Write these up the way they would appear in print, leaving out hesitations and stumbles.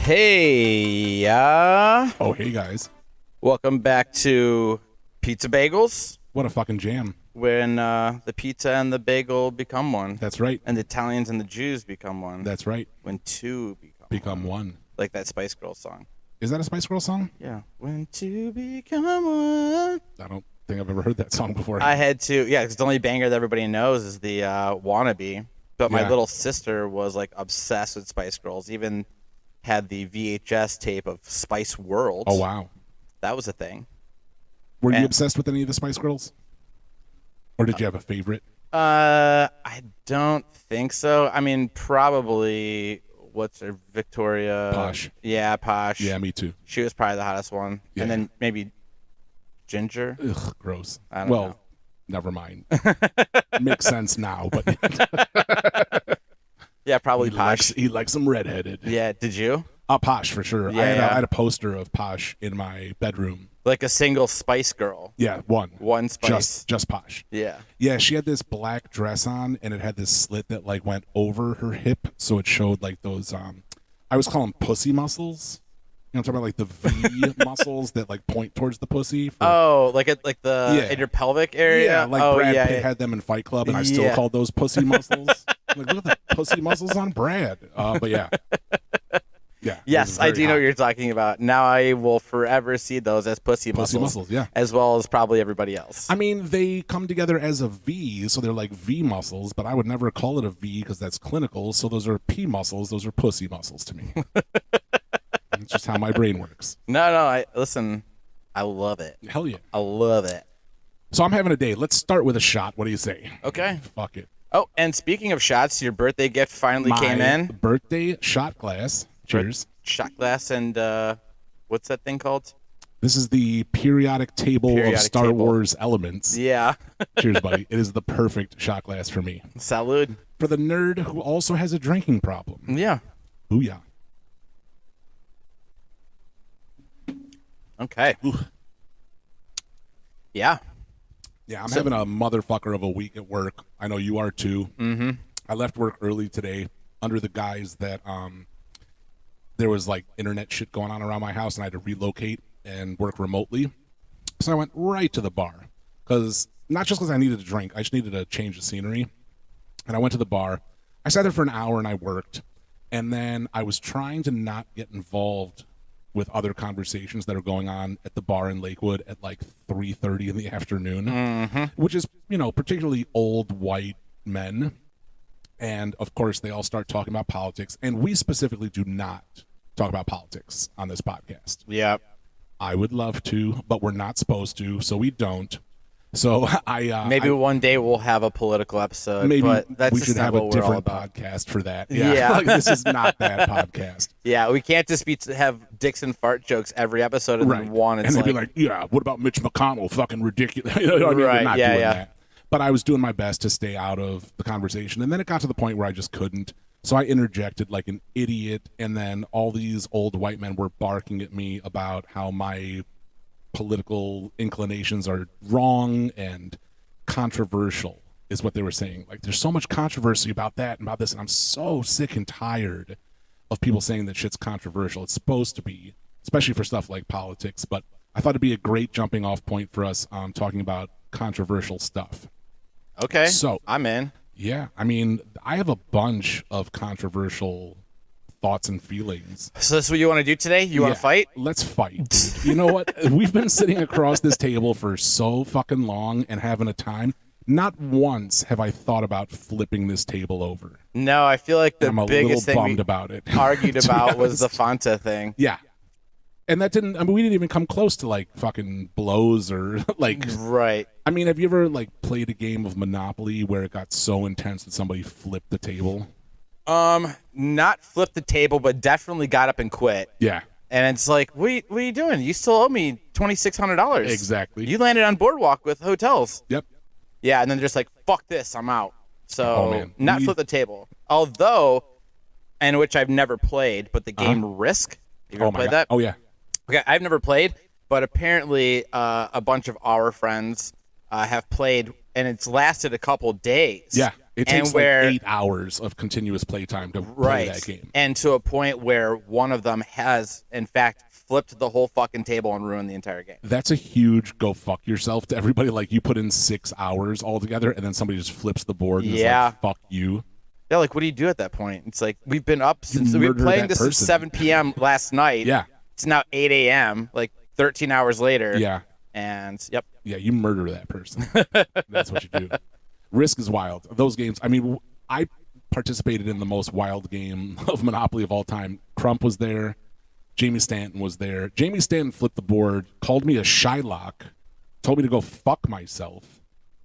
Hey, Oh, hey, guys. welcome back to Pizza Bagels, What a fucking jam. when the pizza and the bagel become one, That's right. and the Italians and the Jews become one. That's right. When two Become one. like that Spice Girls song. Is that a Spice Girls song? Yeah, when two become one. I don't think I've ever heard that song before. I had to, yeah, because the only banger that everybody knows is the Wannabe. But my Yeah. little sister was like obsessed with Spice Girls. Even had the VHS tape of Spice World. Oh, wow. That was a thing. Were you And- obsessed with any of the Spice Girls? Or did you have a favorite? I don't think so. I mean, probably what's her Victoria? Posh. Yeah, Posh. Yeah, me too. She was probably the hottest one. Yeah. And then maybe Ginger. Ugh, gross. I don't well, know. never mind. Makes sense now, but Yeah, probably Posh. he likes them redheaded. Yeah, did you? Posh, for sure. Yeah, I yeah. had a poster of Posh in my bedroom. Like a single Spice Girl. Yeah, one. One Spice. Just Posh. Yeah. Yeah, she had this black dress on, and it had this slit that like went over her hip, so it showed like those. I always call them pussy muscles. You know, what I'm talking about, like the V muscles that like point towards the pussy. Oh, like the Yeah. in your pelvic area. yeah, like oh, Brad yeah, Pitt yeah. had them in Fight Club, and I still Yeah. called those pussy muscles. I'm like, look at the pussy muscles on Brad. But yeah, yeah. it Yes, was I very do know hot. what you're talking about. Now I will forever see those as pussy Pussy muscles, muscles, yeah. as well as probably everybody else. I mean, they come together as a V, so they're like V muscles, but I would never call it a V because that's clinical. So those are P muscles. Those are pussy muscles to me. It's just how my brain works. No, listen, I love it. Hell yeah. I love it. So I'm having a day. Let's start with a shot. What do you say? Okay. Fuck it. Oh, and speaking of shots, your birthday gift finally came My in. birthday shot glass. Cheers. Shot glass and what's that thing called? This is the periodic table of Periodic Star table. Wars elements. Yeah. Cheers, buddy. It is the perfect shot glass for me. Salud. For the nerd who also has a drinking problem. Yeah. Booyah. Okay. Ooh. Yeah. Yeah, I'm having a motherfucker of a week at work. I know you are too. Mm-hmm. I left work early today under the guise that there was like internet shit going on around my house and I had to relocate and work remotely. So I went right to the bar because not just because I needed a drink, I just needed a change of scenery. And I went to the bar. I sat there for an hour and I worked. And then I was trying to not get involved with other conversations that are going on at the bar in Lakewood at like 3:30 in the afternoon, which is, you know, particularly old white men. And of course, they all start talking about politics. And we specifically do not talk about politics on this podcast. Yeah. I would love to, but we're not supposed to, so we don't. So Maybe one day we'll have a political episode. maybe but that's we just should not have a what we're all different about. podcast for that. Yeah. Like, this is not that podcast. Yeah, we can't just have dicks and fart jokes every episode and Right. then one. It's and they'd like, be like, yeah, what about Mitch McConnell? Fucking ridiculous. You know what I mean? Right, We're not yeah, doing yeah. that. But I was doing my best to stay out of the conversation. And then it got to the point where I just couldn't. So I interjected like an idiot. And then all these old white men were barking at me about how my political inclinations are wrong and controversial is what they were saying. Like, there's so much controversy about that and about this. And I'm so sick and tired of people saying that shit's controversial. It's supposed to be, especially for stuff like politics. But I thought it'd be a great jumping off point for us talking about controversial stuff. okay, So- I'm in. Yeah, I mean, I have a bunch of controversial thoughts and feelings. So this is what you want to do today? You want Yeah, to fight? Let's fight, dude. You know what? We've been sitting across this table for so fucking long and having a time. Not once have I thought about flipping this table over. No, I feel like the I'm a little biggest thing bummed we about it. argued to be about was the honest. Fanta thing. Yeah. And that didn't, I mean, we didn't even come close to like fucking blows or like, Right. I mean, have you ever like played a game of Monopoly where it got so intense that somebody flipped the table? Not flip the table, but definitely got up and quit. Yeah. And it's like, what are you doing? You still owe me $2,600. Exactly. You landed on Boardwalk with hotels. Yep. Yeah, and then just like, fuck this, I'm out. So, Oh, man. not flip the table. Although, and which I've never played, but the game Risk. You ever Oh my played God. that? Oh yeah. Okay, I've never played, but apparently a bunch of our friends have played, and it's lasted a couple days. Yeah. It and takes like where 8 hours of continuous playtime to play that game. and to a point where one of them has in fact flipped the whole fucking table and ruined the entire game. That's a huge go fuck yourself to everybody. Like, you put in 6 hours altogether, and then somebody just flips the board and is like, fuck you. Yeah, like, what do you do at that point? It's like, we've been up since we've been murder playing that this at person. 7 p.m. last night. Yeah. It's now 8 a.m., like 13 hours later. Yeah. And, yep. Yeah, you murder that person. That's what you do. Risk is wild. Those games, I mean, I participated in the most wild game of Monopoly of all time. Crump was there. Jamie Stanton was there. Jamie Stanton flipped the board, called me a Shylock, told me to go fuck myself,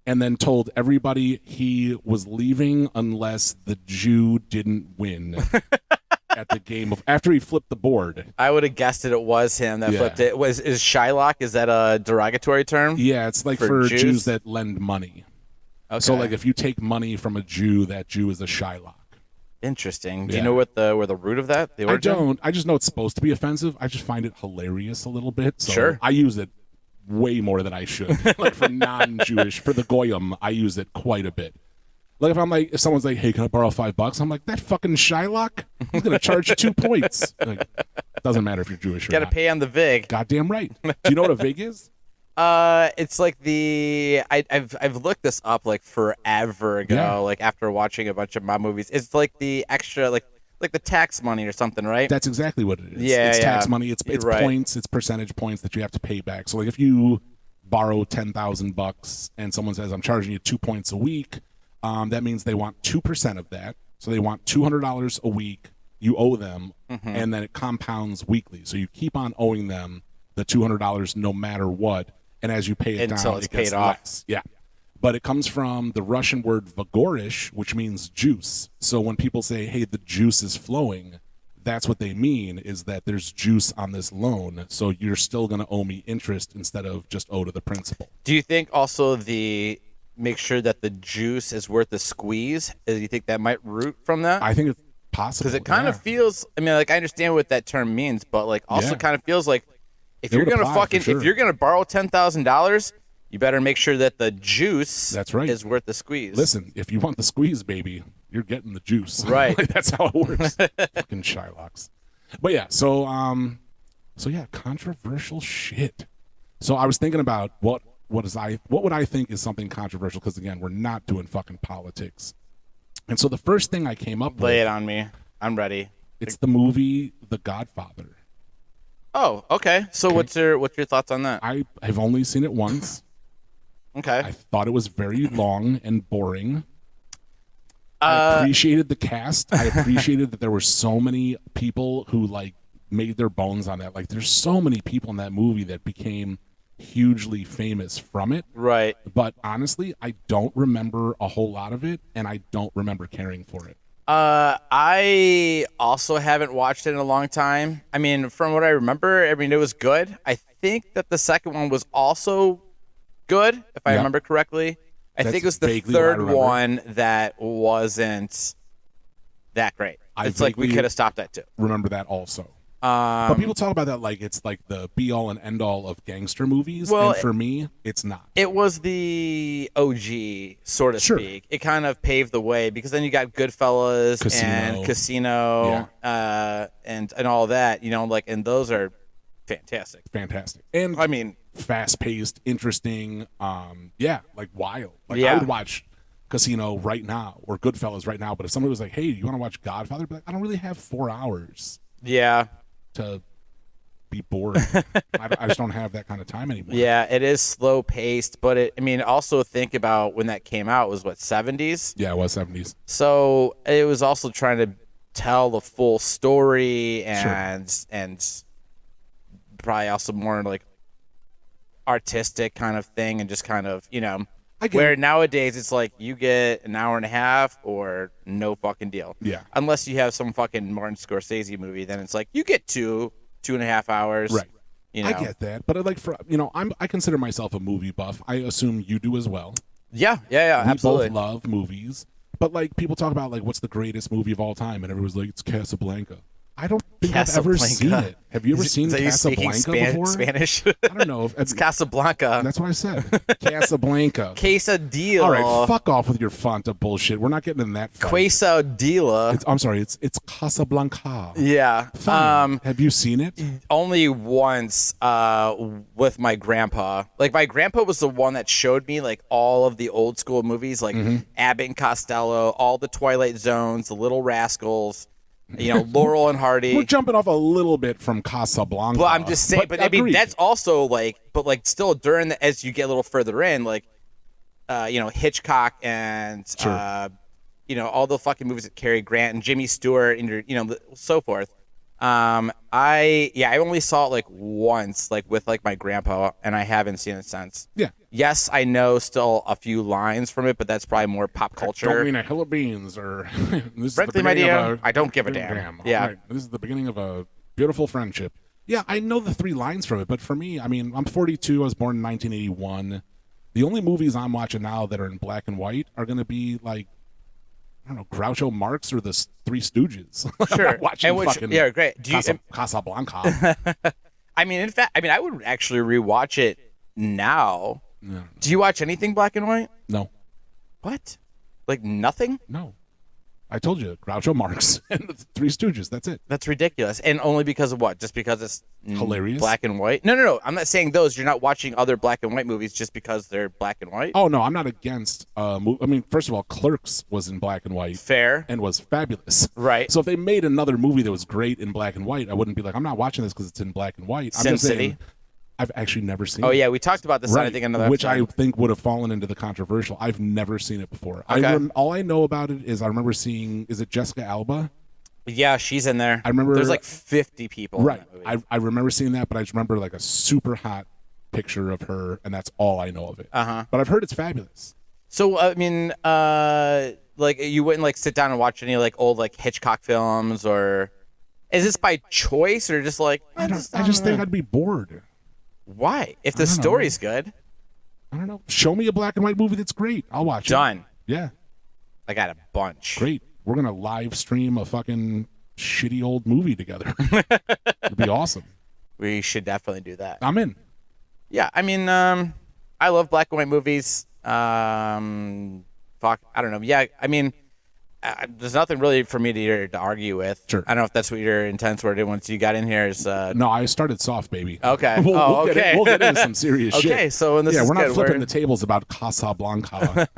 and then told everybody he was leaving unless the Jew didn't win at the game of after he flipped the board. I would have guessed it was him that flipped it. Is Shylock, is that a derogatory term? Yeah, it's like for Jews that lend money. Okay. So like if you take money from a Jew, that Jew is a Shylock. Interesting. Do you know what the root of that? The origin? I don't. I just know it's supposed to be offensive. I just find it hilarious a little bit. So sure. I use it way more than I should. Like for non-Jewish, for the Goyim, I use it quite a bit. Like if someone's like, "Hey, can I borrow $5?" I'm like, "That fucking Shylock, he's gonna charge you 2 points." Like, doesn't matter if you're Jewish or not. Got to pay on the vig. Goddamn right. Do you know what a vig is? It's like I've looked this up like forever ago, like after watching a bunch of mob movies. It's like the extra like the tax money or something, right? That's exactly what it is. Yeah, it's tax money. It's points. It's percentage points that you have to pay back. So like if you borrow $10,000 and someone says, "I'm charging you 2 points a week," that means they want 2% of that. So they want $200 a week. You owe them, and then it compounds weekly. So you keep on owing them the $200 no matter what. And as you pay it down, it gets less. Yeah. But it comes from the Russian word vigorish, which means juice. So when people say, "Hey, the juice is flowing," that's what they mean, is that there's juice on this loan. So you're still going to owe me interest instead of just owe to the principal. Do you think also make sure that the juice is worth the squeeze? Do you think that might root from that? I think it's possible. Because it kind of feels, I mean, like, I understand what that term means, but like also kind of feels like if you're gonna borrow $10,000, you better make sure that the juice is worth the squeeze. Listen, if you want the squeeze, baby, you're getting the juice. Right. Like, that's how it works. Fucking Shylocks. But yeah, so yeah, controversial shit. So I was thinking about what would I think is something controversial, because again, we're not doing fucking politics. And so the first thing I came up with, lay it on me. I'm ready. It's the movie The Godfather. Oh, okay. So what's your thoughts on that? I've only seen it once. Okay. I thought it was very long and boring. I appreciated the cast. I appreciated that there were so many people who like made their bones on that. Like, there's so many people in that movie that became hugely famous from it. Right. But honestly, I don't remember a whole lot of it, and I don't remember caring for it. I also haven't watched it in a long time. I mean, from what I remember, I mean, it was good. I think that the second one was also good, if I remember correctly. I think it was the third one that wasn't that great. It's like we could have stopped that too. Remember that also. But people talk about that like it's like the be-all and end-all of gangster movies, and for me, it's not. It was the OG, so to speak. It kind of paved the way, because then you got Goodfellas and Casino, and all that, you know, like, and those are fantastic. Fantastic. And I mean, fast-paced, interesting, like wild. Like I would watch Casino right now or Goodfellas right now, but if somebody was like, "Hey, you want to watch Godfather?" I'd be like, I don't really have 4 hours. Yeah. To be bored. I just don't have that kind of time anymore. Yeah, it is slow paced, but I mean, also think about when that came out, it was what, 70s? Yeah, it was 70s. So it was also trying to tell the full story and probably also more like artistic kind of thing, and just kind of, you know, where nowadays it's like you get an hour and a half or no fucking deal. Yeah. Unless you have some fucking Martin Scorsese movie, then it's like you get 2.5 hours. Right. You know? I get that, but I consider myself a movie buff. I assume you do as well. Yeah, absolutely. We both love movies, but like people talk about like what's the greatest movie of all time, and everyone's like, it's Casablanca. I don't think I've ever seen it. Have you ever seen Casablanca before? Spanish? I don't know. It's Casablanca. That's what I said. Casablanca. Quesadilla. All right, fuck off with your Fanta bullshit. We're not getting in that fight. Quesadilla. I'm sorry. It's Casablanca. Yeah. Fine. Have you seen it? Only once with my grandpa. Like, my grandpa was the one that showed me, like, all of the old school movies, like Abbott and Costello, all the Twilight Zones, the Little Rascals. Laurel and Hardy. We're jumping off a little bit from Casablanca. Well, I'm just saying, but I mean, that's also still during as you get a little further in, Hitchcock and, sure. All the fucking movies that Cary Grant and Jimmy Stewart and so forth. I only saw it like once, like with like my grandpa, and I haven't seen it since. Yeah. Yes, I know still a few lines from it, but that's probably more pop culture. Don't mean a hill of beans, or this Frankly, is the my beginning dear, of I don't give a damn. Yeah. Right. This is the beginning of a beautiful friendship. Yeah, I know the 3 lines from it, but for me, I mean, I'm 42. I was born in 1981. The only movies I'm watching now that are in black and white are going to be like, I don't know, Groucho Marx or the Three Stooges. Sure. Fucking great. Casablanca. I mean, in fact, I would actually rewatch it now. No. Do you watch anything black and white? No. What? Like nothing? No. I told you, Groucho Marx and the Three Stooges. That's it. That's ridiculous. And only because of what? Just because it's hilarious? Black and white? No. I'm not saying those. You're not watching other black and white movies just because they're black and white? Oh, no. I'm not against I mean, first of all, Clerks was in black and white. Fair. And was fabulous. Right. So if they made another movie that was great in black and white, I wouldn't be like, I'm not watching this because it's in black and white. Sin City. I've actually never seen it. Oh, yeah. it. We talked about this on, I think, another which episode. I think would have fallen into the controversial. I've never seen it before. Okay. All I know about it is I remember seeing, is it Jessica Alba? Yeah, she's in there. I remember there's like 50 people. Right. In that movie. I remember seeing that, but I just remember like a super hot picture of her, and that's all I know of it. But I've heard it's fabulous. So, I mean, like you wouldn't like sit down and watch any like old like Hitchcock films, or is this by choice or just like I just think I'd be bored. Why? If the story's good. I don't know. Show me a black and white movie that's great. I'll watch it. Done. Yeah. I got a bunch. Great. We're going to live stream a fucking shitty old movie together. It'd be awesome. We should definitely do that. I'm in. Yeah. I mean, I love black and white movies. Fuck. I don't know. Yeah. I mean, there's nothing really for me to argue with. Sure. I don't know if that's what your intents were once you got in here. No, I started soft, baby. Okay. We'll okay. We'll get into some serious shit. Okay, so when this is we're not good, flipping the tables about Casablanca.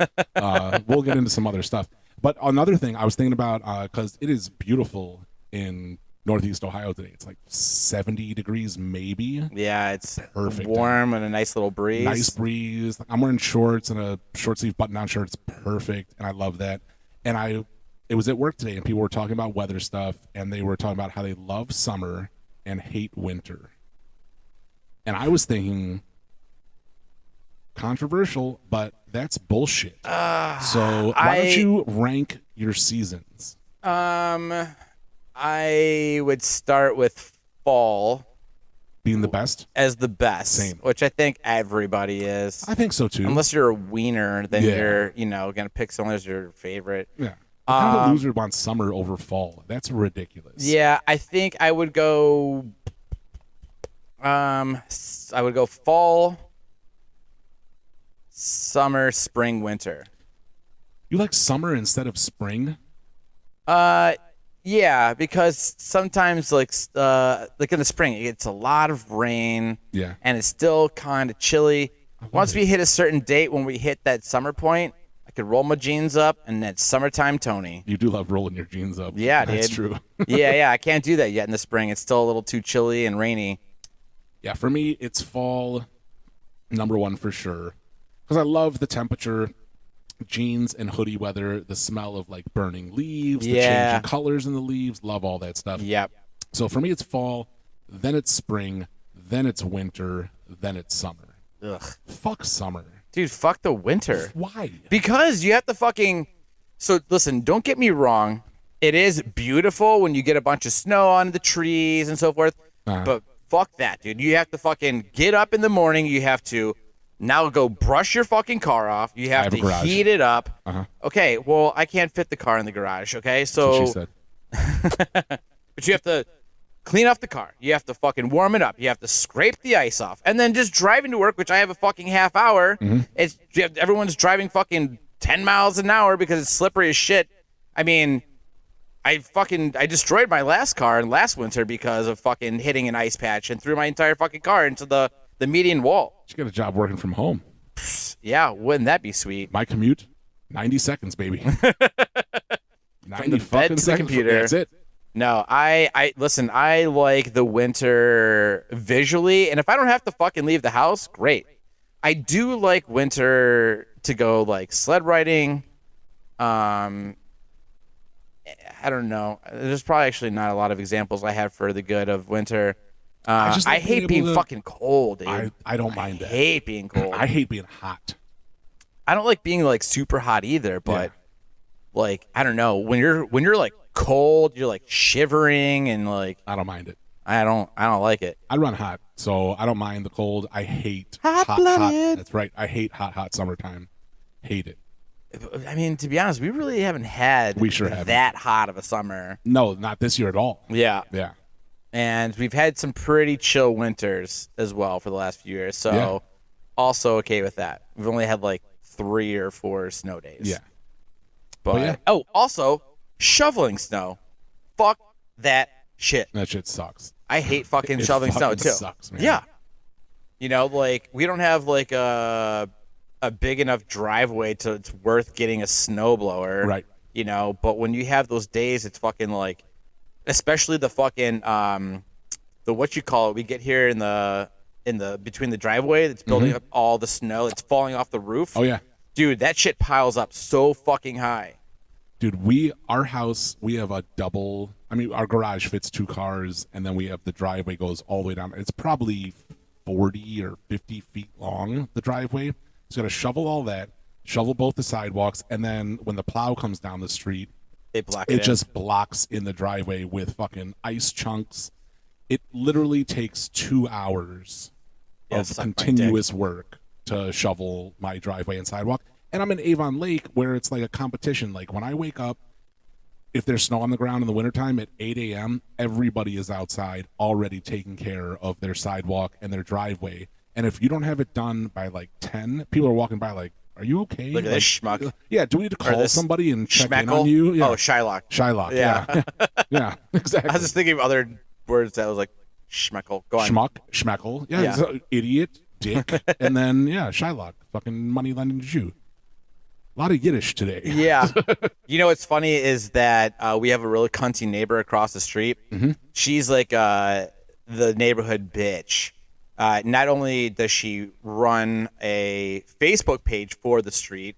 We'll get into some other stuff. But another thing I was thinking about, because it is beautiful in Northeast Ohio today. It's like 70 degrees maybe. Yeah, it's perfect. Warm and a nice little breeze. Nice breeze. I'm wearing shorts and a short sleeve button down shirt. It's perfect, and I love that. And it was at work today, and people were talking about weather stuff, and they were talking about how they love summer and hate winter. And I was thinking, controversial, but that's bullshit. So why don't you rank your seasons? I would start with fall. Being the best? As the best. Same. Which I think everybody is. I think so, too. Unless you're a wiener, then you're, going to pick someone as your favorite. Yeah. What kind of a loser wants summer over fall? That's ridiculous. Yeah, I think I would go fall, summer, spring, winter. You like summer instead of spring? Yeah, because sometimes like in the spring it gets a lot of rain. Yeah. And it's still kind of chilly. Once we hit a certain date, when we hit that summer point, I could roll my jeans up, and that's summertime Tony. You do love rolling your jeans up. Yeah, that's dude. true. yeah, I can't do that yet in the spring. It's still a little too chilly and rainy. Yeah, for me, it's fall, number one for sure, because I love the temperature, jeans and hoodie weather, the smell of like burning leaves, the changing colors in the leaves, love all that stuff. Yep. So for me, it's fall, then it's spring, then it's winter, then it's summer. Ugh. Fuck summer. Dude, fuck the winter. Why? Because you have to fucking... So, listen, don't get me wrong. It is beautiful when you get a bunch of snow on the trees and so forth. But fuck that, dude. You have to fucking get up in the morning. You have to now go brush your fucking car off. You have to heat it up. Okay, well, I can't fit the car in the garage, okay? So... That's what she said. But you have to clean off the car. You have to fucking warm it up. You have to scrape the ice off. And then just driving to work, which I have a fucking half hour, everyone's driving fucking 10 miles an hour because it's slippery as shit. I mean, I destroyed my last car last winter because of fucking hitting an ice patch and threw my entire fucking car into the median wall. You got a job working from home. Yeah, wouldn't that be sweet? My commute, 90 seconds, baby. 90 the bed to the computer. That's it. No, I listen, I like the winter visually, and if I don't have to fucking leave the house, great. I do like winter to go like sled riding. I don't know. There's probably actually not a lot of examples I have for the good of winter. I hate being fucking cold, dude. I don't mind that. I hate being cold. I hate being hot. I don't like being like super hot either, but like I don't know, when you're like cold, you're like shivering and like I don't mind it. I don't like it. I run hot, so I don't mind the cold. I hate hot. That's right. I hate hot summertime. Hate it. I mean, to be honest, we really haven't had that hot of a summer. No, not this year at all. Yeah. Yeah. And we've had some pretty chill winters as well for the last few years. So also okay with that. We've only had like 3 or 4 snow days. Yeah. But also shoveling snow. Fuck that shit. That shit sucks. I hate fucking shoveling snow too. Sucks, man. Yeah. You know, like we don't have like a big enough driveway to it's worth getting a snowblower. Right. You know, but when you have those days, it's fucking like, especially the fucking the what you call it we get here in the between the driveway that's building up all the snow that's falling off the roof. Oh yeah. Dude, that shit piles up so fucking high. Dude, our house, we have a double. I mean, our garage fits 2 cars, and then we have the driveway goes all the way down. It's probably 40 or 50 feet long, the driveway. So you got to shovel all that, shovel both the sidewalks, and then when the plow comes down the street, it just blocks in the driveway with fucking ice chunks. It literally takes 2 hours of continuous work to shovel my driveway and sidewalk. And I'm in Avon Lake where it's like a competition. Like when I wake up, if there's snow on the ground in the wintertime at 8 a.m., everybody is outside already taking care of their sidewalk and their driveway. And if you don't have it done by like 10, people are walking by like, are you okay? Look at this schmuck. Yeah, do we need to call somebody and check in on you? Yeah. Oh, Shylock. Shylock, yeah. Yeah, exactly. I was just thinking of other words that was like schmeckle. Go on. Schmeckle. Yeah. Idiot, dick, and then, Shylock, fucking money lending Jew. A lot of Yiddish today. Yeah. You know what's funny is that we have a really cunty neighbor across the street. Mm-hmm. She's like the neighborhood bitch. Not only does she run a Facebook page for the street.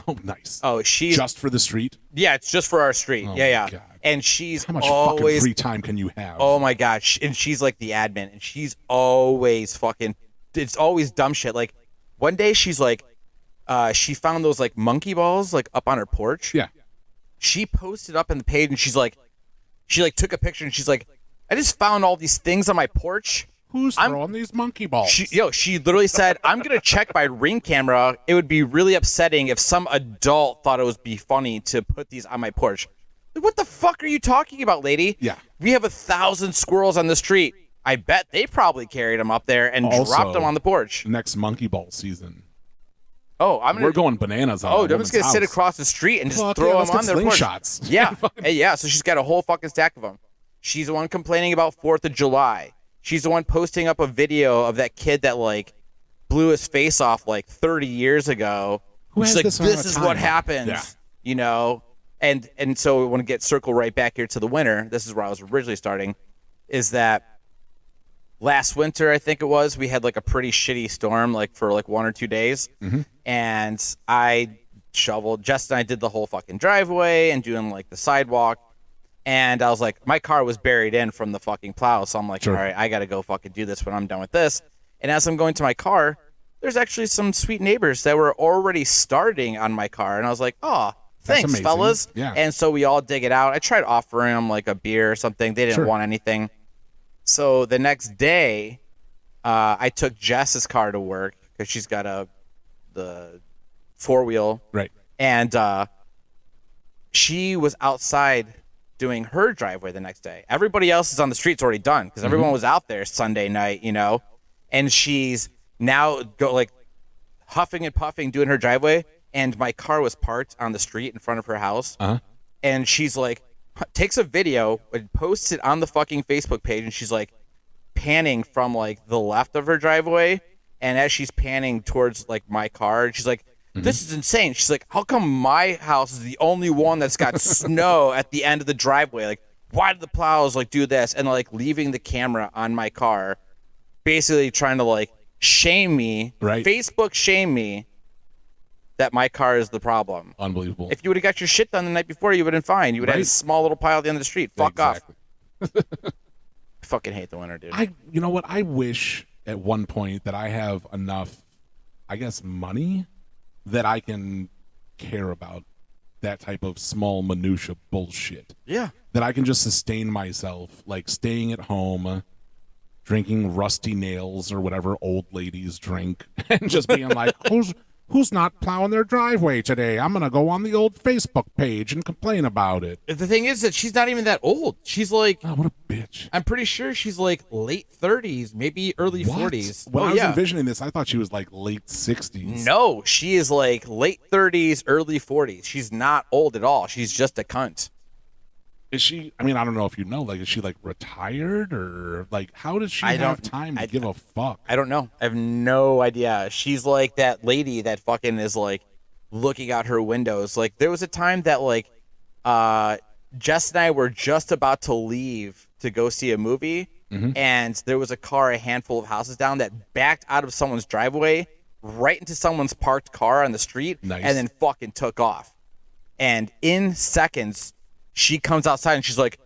Oh, nice. Oh, she's just for the street? Yeah, it's just for our street. Oh, yeah. God. And she's how much always, fucking free time can you have? Oh my God. And she's like the admin, and she's always fucking. It's always dumb shit. Like one day she's like, she found those like monkey balls like up on her porch. Yeah. She posted up in the page, and she took a picture, and she's like, I just found all these things on my porch. Who's throwing these monkey balls? She literally said, I'm going to check my Ring camera. It would be really upsetting if some adult thought it would be funny to put these on my porch. Like, what the fuck are you talking about, lady? Yeah. We have 1,000 squirrels on the street. I bet they probably carried them up there and dropped them on the porch. Next monkey ball season. Oh, we're going bananas on I'm just going to sit across the street and just throw them on their porch. Shots. Yeah. Yeah, so she's got a whole fucking stack of them. She's the one complaining about 4th of July. She's the one posting up a video of that kid that like blew his face off like 30 years ago. She's like, this is what happens, you know? And so we want to circle right back here to the winter. This is where I was originally starting, is that last winter, I think it was, we had like a pretty shitty storm like for like 1 or 2 days. Mm-hmm. And I shoveled, Jess and I did the whole fucking driveway and doing like the sidewalk. And I was like, my car was buried in from the fucking plow. So I'm like, all right, I got to go fucking do this when I'm done with this. And as I'm going to my car, there's actually some sweet neighbors that were already starting on my car. And I was like, oh, thanks, fellas. Yeah. And so we all dig it out. I tried offering them like a beer or something. They didn't want anything. So the next day, I took Jess's car to work because she's got the 4-wheel. Right. And she was outside doing her driveway the next day. Everybody else is on the streets already done because everyone was out there Sunday night, and she's now huffing and puffing doing her driveway, and my car was parked on the street in front of her house, and she's like, takes a video and posts it on the fucking Facebook page, and she's like panning from like the left of her driveway, and as she's panning towards like my car, she's like, this is insane. She's like, how come my house is the only one that's got snow at the end of the driveway? Like, why did the plows like do this? And like leaving the camera on my car, basically trying to like shame me, Facebook shame me that my car is the problem. Unbelievable. If you would have got your shit done the night before, you would have been fine. You would have had a small little pile at the end of the street. Fuck off. I fucking hate the winter, dude. You know what? I wish at one point that I have enough, I guess, money that I can care about that type of small minutia bullshit. Yeah. That I can just sustain myself, like staying at home, drinking rusty nails or whatever old ladies drink, and just being like, who's not plowing their driveway today? I'm going to go on the old Facebook page and complain about it. The thing is that she's not even that old. She's like... Oh, what a bitch. I'm pretty sure she's like late 30s, maybe early 40s. When I was envisioning this, I thought she was like late 60s. No, she is like late 30s, early 40s. She's not old at all. She's just a cunt. Is she, I mean, I don't know if you know, like, is she like retired or like, how does she have time to give a fuck? I don't know. I have no idea. She's like that lady that fucking is like looking out her windows. Like there was a time that like Jess and I were just about to leave to go see a movie, and there was a car a handful of houses down that backed out of someone's driveway right into someone's parked car on the street, and then fucking took off. And in seconds, she comes outside and she's like,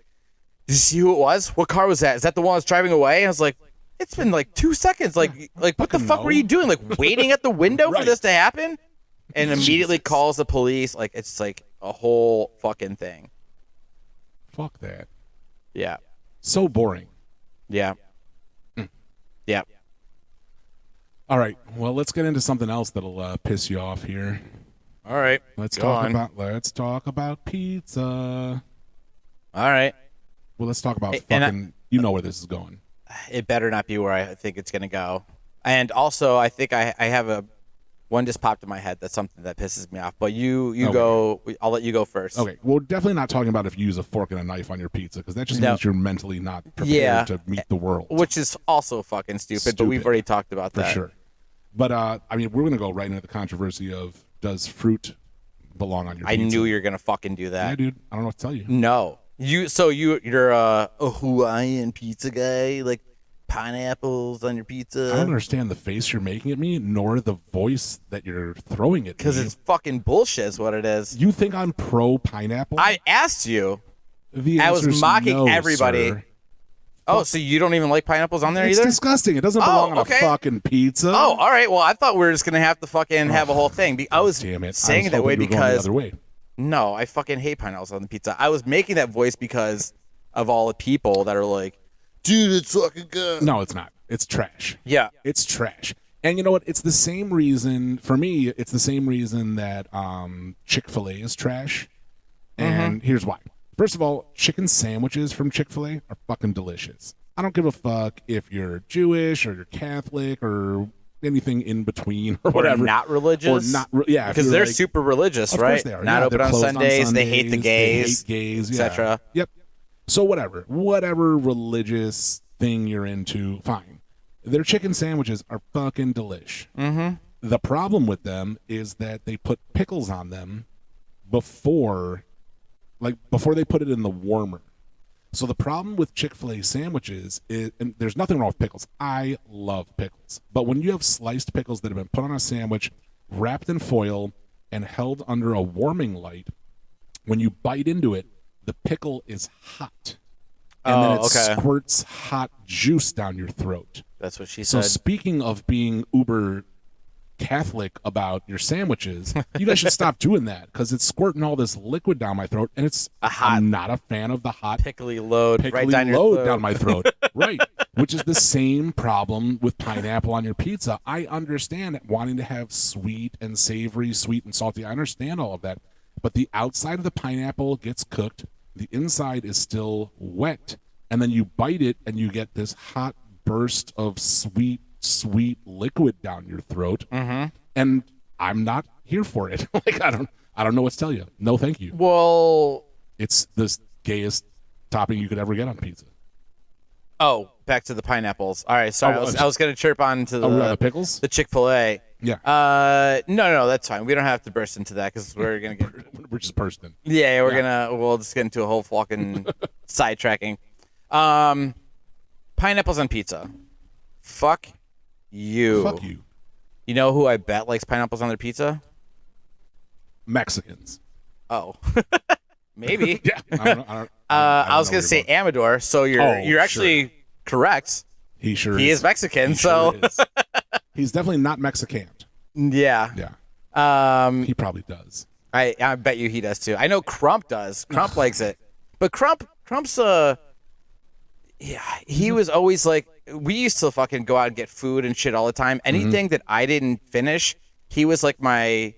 did you see who it was? What car was that? Is that the one that's driving away? And I was like, it's been like 2 seconds. Like what the fuck were you doing? Like waiting at the window for this to happen? And immediately calls the police. Like it's like a whole fucking thing. Fuck that. Yeah. So boring. Yeah. Yeah. All right. Well, let's get into something else that'll piss you off here. All right. Let's talk about pizza. All right. Well, let's talk about fucking. You know where this is going. It better not be where I think it's gonna go. And also, I think I have one just popped in my head. That's something that pisses me off. But you go. I'll let you go first. Okay. Well, definitely not talking about if you use a fork and a knife on your pizza, because that just means you're mentally not prepared to meet the world. Which is also fucking stupid. But we've already talked about that for sure. But I mean, we're gonna go right into the controversy of, does fruit belong on your pizza? I knew you were gonna fucking do that. Yeah, dude. I don't know what to tell you. No. You're a Hawaiian pizza guy, like pineapples on your pizza. I don't understand the face you're making at me, nor the voice that you're throwing at me. Because it's fucking bullshit is what it is. You think I'm pro pineapple? I asked you. The I was mocking everybody. Sir. Oh, so you don't even like pineapples on there either? It's disgusting. It doesn't belong on a fucking pizza. Oh, all right. Well, I thought we were just going to have to fucking have a whole thing. I was saying it that way because... the other way. No, I fucking hate pineapples on the pizza. I was making that voice because of all the people that are like, dude, it's fucking good. No, it's not. It's trash. Yeah. It's trash. And you know what? It's the same reason, for me, it's the same reason that Chick-fil-A is trash. And here's why. First of all, chicken sandwiches from Chick-fil-A are fucking delicious. I don't give a fuck if you're Jewish or you're Catholic or anything in between or whatever. Or not religious. Or not, yeah. Because they're like, super religious, of right? Course they are. Not open on Sundays. They hate the gays. They hate gays, etc. Yep. So whatever religious thing you're into, fine. Their chicken sandwiches are fucking delish. The problem with them is that they put pickles on them before they put it in the warmer. So the problem with Chick-fil-A sandwiches is, and there's nothing wrong with pickles. I love pickles. But when you have sliced pickles that have been put on a sandwich, wrapped in foil, and held under a warming light, when you bite into it, the pickle is hot. And then it squirts hot juice down your throat. That's what she said. So speaking of being uber Catholic about your sandwiches, you guys should stop doing that, because it's squirting all this liquid down my throat, and I'm not a fan of the hot pickly load down my throat. Right, which is the same problem with pineapple on your pizza. I understand wanting to have sweet and savory, sweet and salty. I understand all of that, but the outside of the pineapple gets cooked the inside is still wet, and then you bite it and you get this hot burst of sweet liquid down your throat. And I'm not here for it. Like I don't know what to tell you. No, thank you. Well, It's the gayest topping you could ever get on pizza. oh, back to the pineapples. All right, sorry, I was gonna chirp on to the pickles. the Chick-fil-A. Yeah. No, that's fine. We don't have to burst into that because we're gonna get. We're just bursting. Yeah, we'll just get into a whole fucking sidetracking. Pineapples on pizza. Fuck you. Fuck you. You know who I bet likes pineapples on their pizza? Mexicans. Oh, maybe. Yeah. I was gonna say Amador. So you're actually correct. He sure He is Mexican. So sure is. He's definitely not Mexican. yeah. Yeah. He probably does. I bet you he does too. I know Crump does. Crump likes it, but Crump's yeah, he was always like, we used to fucking go out and get food and shit all the time. Anything that I didn't finish, he was like my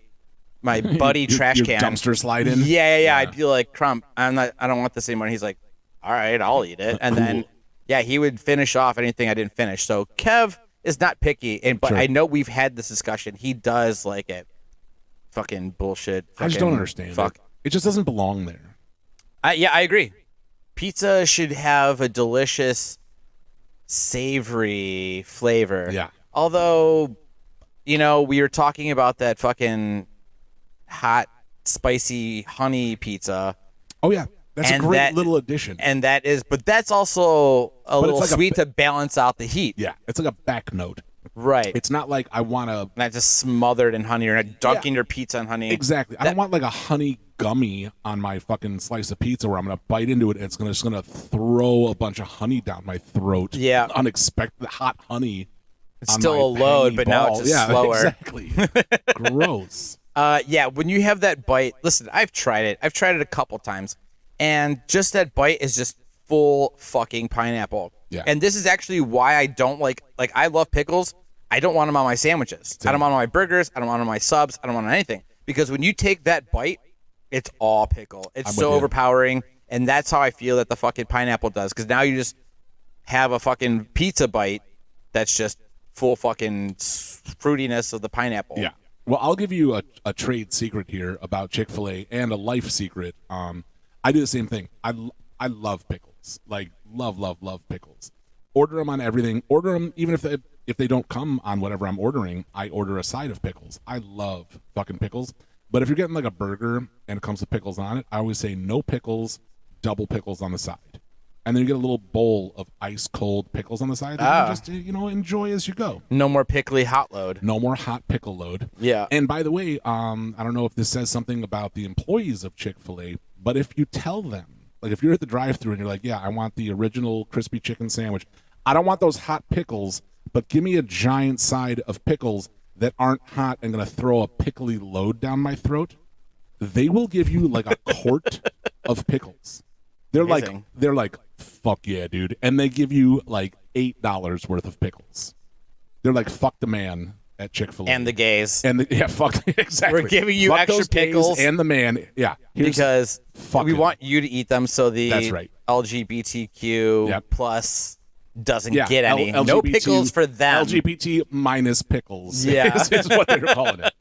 buddy trash your can dumpster slide in. Yeah. I'd be like, Crump, I don't want this anymore. And he's like, all right, I'll eat it. And then yeah, he would finish off anything I didn't finish. So Kev is not picky, but Sure. I know we've had this discussion. He does like it. Fucking bullshit. I just don't understand it. It just doesn't belong there. Yeah, I agree. Pizza should have a delicious, savory flavor. Yeah. Although, we were talking about that fucking hot, spicy honey pizza. Oh yeah, that's And a great that- little addition. And but that's also a little like sweet to balance out the heat. Yeah, it's like a back note. Right. It's not like I want to. Not just smothered in honey or not dunking your pizza in honey. Exactly. I don't want like a honey gummy on my fucking slice of pizza where I'm gonna bite into it and it's just gonna throw a bunch of honey down my throat. Yeah. Unexpected hot honey. It's on still my a load, pangy but now ball. it's just slower. Exactly. Gross. Yeah, when you have that bite, listen, I've tried it. I've tried it a couple times, and just that bite is just full fucking pineapple. Yeah. And this is actually why I don't like I love pickles. I don't want them on my sandwiches. I don't want them on my burgers. I don't want them on my subs. I don't want anything. Because when you take that bite, it's all pickle. It's so overpowering, and that's how I feel that the fucking pineapple does. Because now you just have a fucking pizza bite that's just full fucking fruitiness of the pineapple. Yeah. Well, I'll give you a trade secret here about Chick-fil-A and a life secret. I do the same thing. I love pickles. Like, love pickles. Order them on everything. Order them even if they don't come on whatever I'm ordering. I order a side of pickles. I love fucking pickles. But if you're getting like a burger and it comes with pickles on it, I always say no pickles, double pickles on the side. And then you get a little bowl of ice cold pickles on the side that you just enjoy as you go. No more pickly hot load. No more hot pickle load. Yeah. And by the way, I don't know if this says something about the employees of Chick-fil-A, but if you tell them, like if you're at the drive-thru and you're like, yeah, I want the original crispy chicken sandwich. I don't want those hot pickles, but give me a giant side of pickles that aren't hot and going to throw a pickly load down my throat. They will give you like a quart of pickles. They're Amazing. like, fuck yeah, dude. And they give you like $8 worth of pickles. They're like, fuck the man at Chick-fil-A. And the gays. And fuck, exactly. We're giving you fuck extra those gays pickles. and the man. Yeah. Because we it. want you to eat them so the That's right. LGBTQ plus doesn't Yeah, get any. LGBT, no pickles for them. LGBT minus pickles. Yeah. is what they're calling it.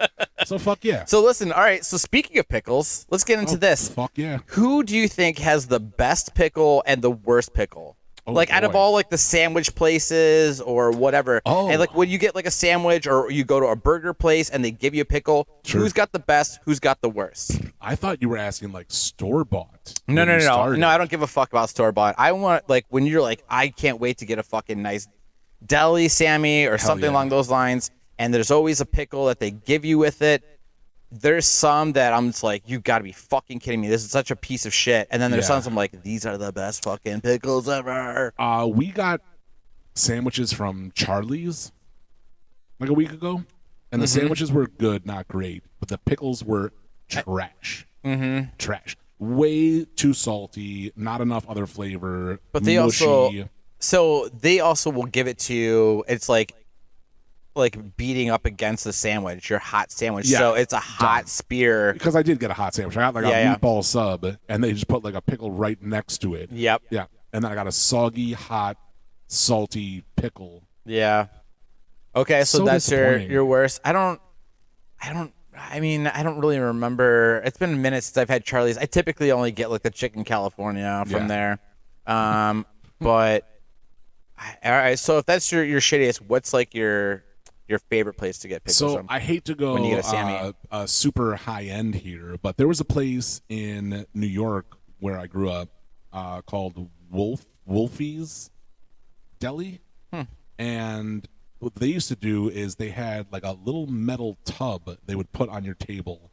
So fuck yeah. So listen, all right, so speaking of pickles, let's get into this. Fuck yeah. Who do you think has the best pickle and the worst pickle? Oh, like out of boy. all like the sandwich places or whatever. Oh. And like when you get like a sandwich or you go to a burger place and they give you a pickle, Sure. who's got the best, who's got the worst? I thought you were asking like store bought. No, I don't give a fuck about store bought. I want like when you're like, I can't wait to get a fucking nice deli Sammy or something yeah. along those lines, and there's always a pickle that they give you with it. There's some that I'm just like, you gotta be fucking kidding me. This is such a piece of shit. And then there's some I'm like, these are the best fucking pickles ever. We got sandwiches from Charlie's like a week ago, and the sandwiches were good, not great, but the pickles were trash. Trash. Way too salty, not enough other flavor. But they mushy. also will give it to you. It's like like beating up against the sandwich, your hot sandwich. Yeah, So it's a hot done. spear. Because I did get a hot sandwich. I got like a Yeah, yeah. meatball sub, and they just put like a pickle right next to it. Yep. Yeah, and then I got a soggy, hot, salty pickle. Yeah. Okay, so So that's disappointing. your worst. I don't really remember. It's been minutes since I've had Charlie's. I typically only get like the chicken California from Yeah. there. But all right, so if that's your shittiest, what's like your favorite place to get pickles So from? I hate to When you go get a Sammy. super high end here, but there was a place in New York where I grew up called Wolfie's Deli, and what they used to do is they had like a little metal tub they would put on your table,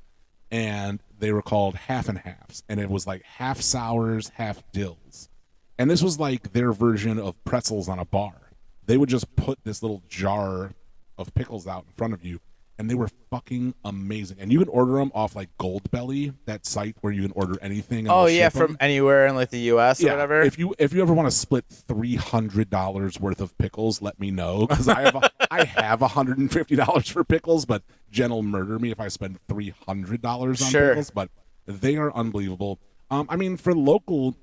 and they were called half and halves, and it was like half sours, half dills, and this was like their version of pretzels on a bar. They would just put this little jar of pickles out in front of you, and they were fucking amazing. And you can order them off like Goldbelly, that site where you can order anything. And Oh they'll yeah, ship 'em. from anywhere in like the U.S. or whatever. If you ever want to split $300 worth of pickles, let me know, because I have $150 for pickles, but Jen will murder me if I spend $300 on Sure. pickles. But they are unbelievable. I mean, for local,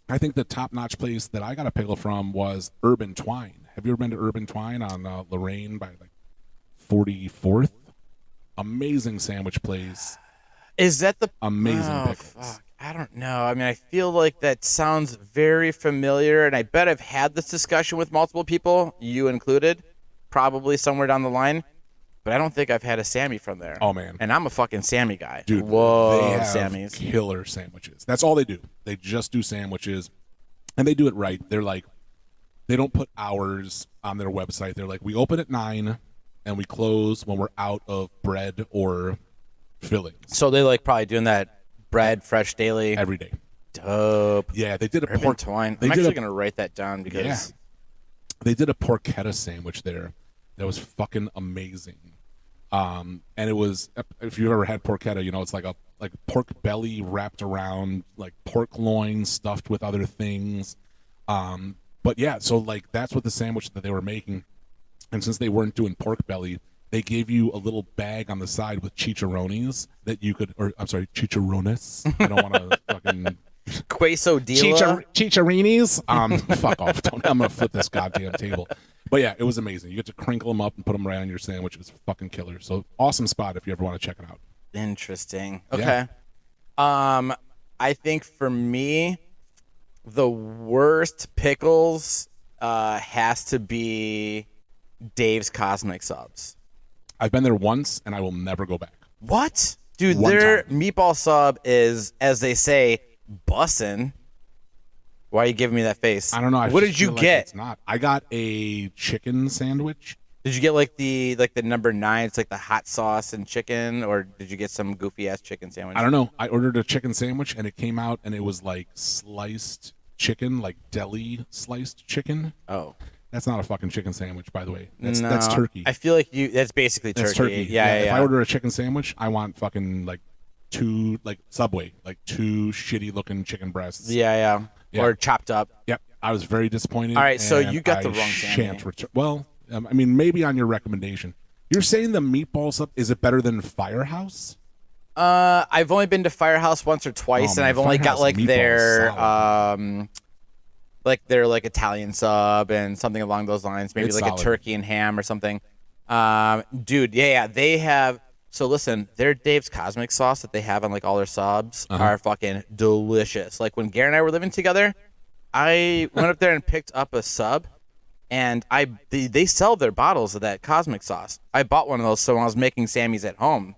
I think the top notch place that I got a pickle from was Urban Twine. Have you ever been to Urban Twine on Lorraine by like 44th? Amazing sandwich place. Is that the Amazing oh, pickles. fuck. I don't know. I mean, I feel like that sounds very familiar, and I bet I've had this discussion with multiple people, you included, probably somewhere down the line. But I don't think I've had a Sammy from there. Oh man, And I'm a fucking Sammy guy. dude, Whoa, they have Sammys. killer sandwiches. That's all they do. They just do sandwiches, and they do it right. They're like, they don't put hours on their website. They're like, we open at 9 and we close when we're out of bread or fillings So they like probably doing that bread fresh daily. every day. Dope. Yeah, they did a Urban pork. Twine. They I'm did actually a, gonna write that down because Yeah. They did a porchetta sandwich there that was fucking amazing. And it was, if you've ever had porchetta, you know it's like a pork belly wrapped around like pork loin stuffed with other things. But yeah, so like that's what the sandwich that they were making. And since they weren't doing pork belly, they gave you a little bag on the side with chicharrones that you could, or I'm sorry, chicharrones. I don't want to fucking quesadilla. Chicharinis. Fuck off. I'm gonna flip this goddamn table. But yeah, it was amazing. You get to crinkle them up and put them right on your sandwich. It was fucking killer. So awesome spot if you ever want to check it out. Interesting. Yeah. Okay. I think for me, the worst pickles has to be Dave's Cosmic Subs. I've been there once and I will never go back. What? Dude, One their time. meatball sub is, as they say, bussin'. Why are you giving me that face? I don't know. I What just did you feel like get? It's not. I got a chicken sandwich. Did you get like the number 9? It's like the hot sauce and chicken, or did you get some goofy ass chicken sandwich? I don't know. I ordered a chicken sandwich and it came out and it was like sliced chicken, like deli sliced chicken. Oh. That's not a fucking chicken sandwich, by the way. That's No. turkey. I feel like that's basically turkey. That's turkey. Yeah. If I order a chicken sandwich, I want fucking like two, like Subway, like two shitty looking chicken breasts. Yeah. Yeah. Or chopped up. Yep. I was very disappointed. All right, so and you got the I wrong shan't Sammy. return. Well, I mean, maybe on your recommendation. You're saying the meatball sub, is it better than Firehouse? I've only been to Firehouse once or twice, Oh, and man, I've only got Firehouse like meatball is their solid. their like Italian sub and something along those lines, maybe It's like solid. a turkey and ham or something. Dude, yeah, they have. So listen, their Dave's Cosmic sauce that they have on like all their subs are fucking delicious. Like when Gary and I were living together, I went up there and picked up a sub, and they sell their bottles of that Cosmic sauce. I bought one of those, so when I was making Sammy's at home,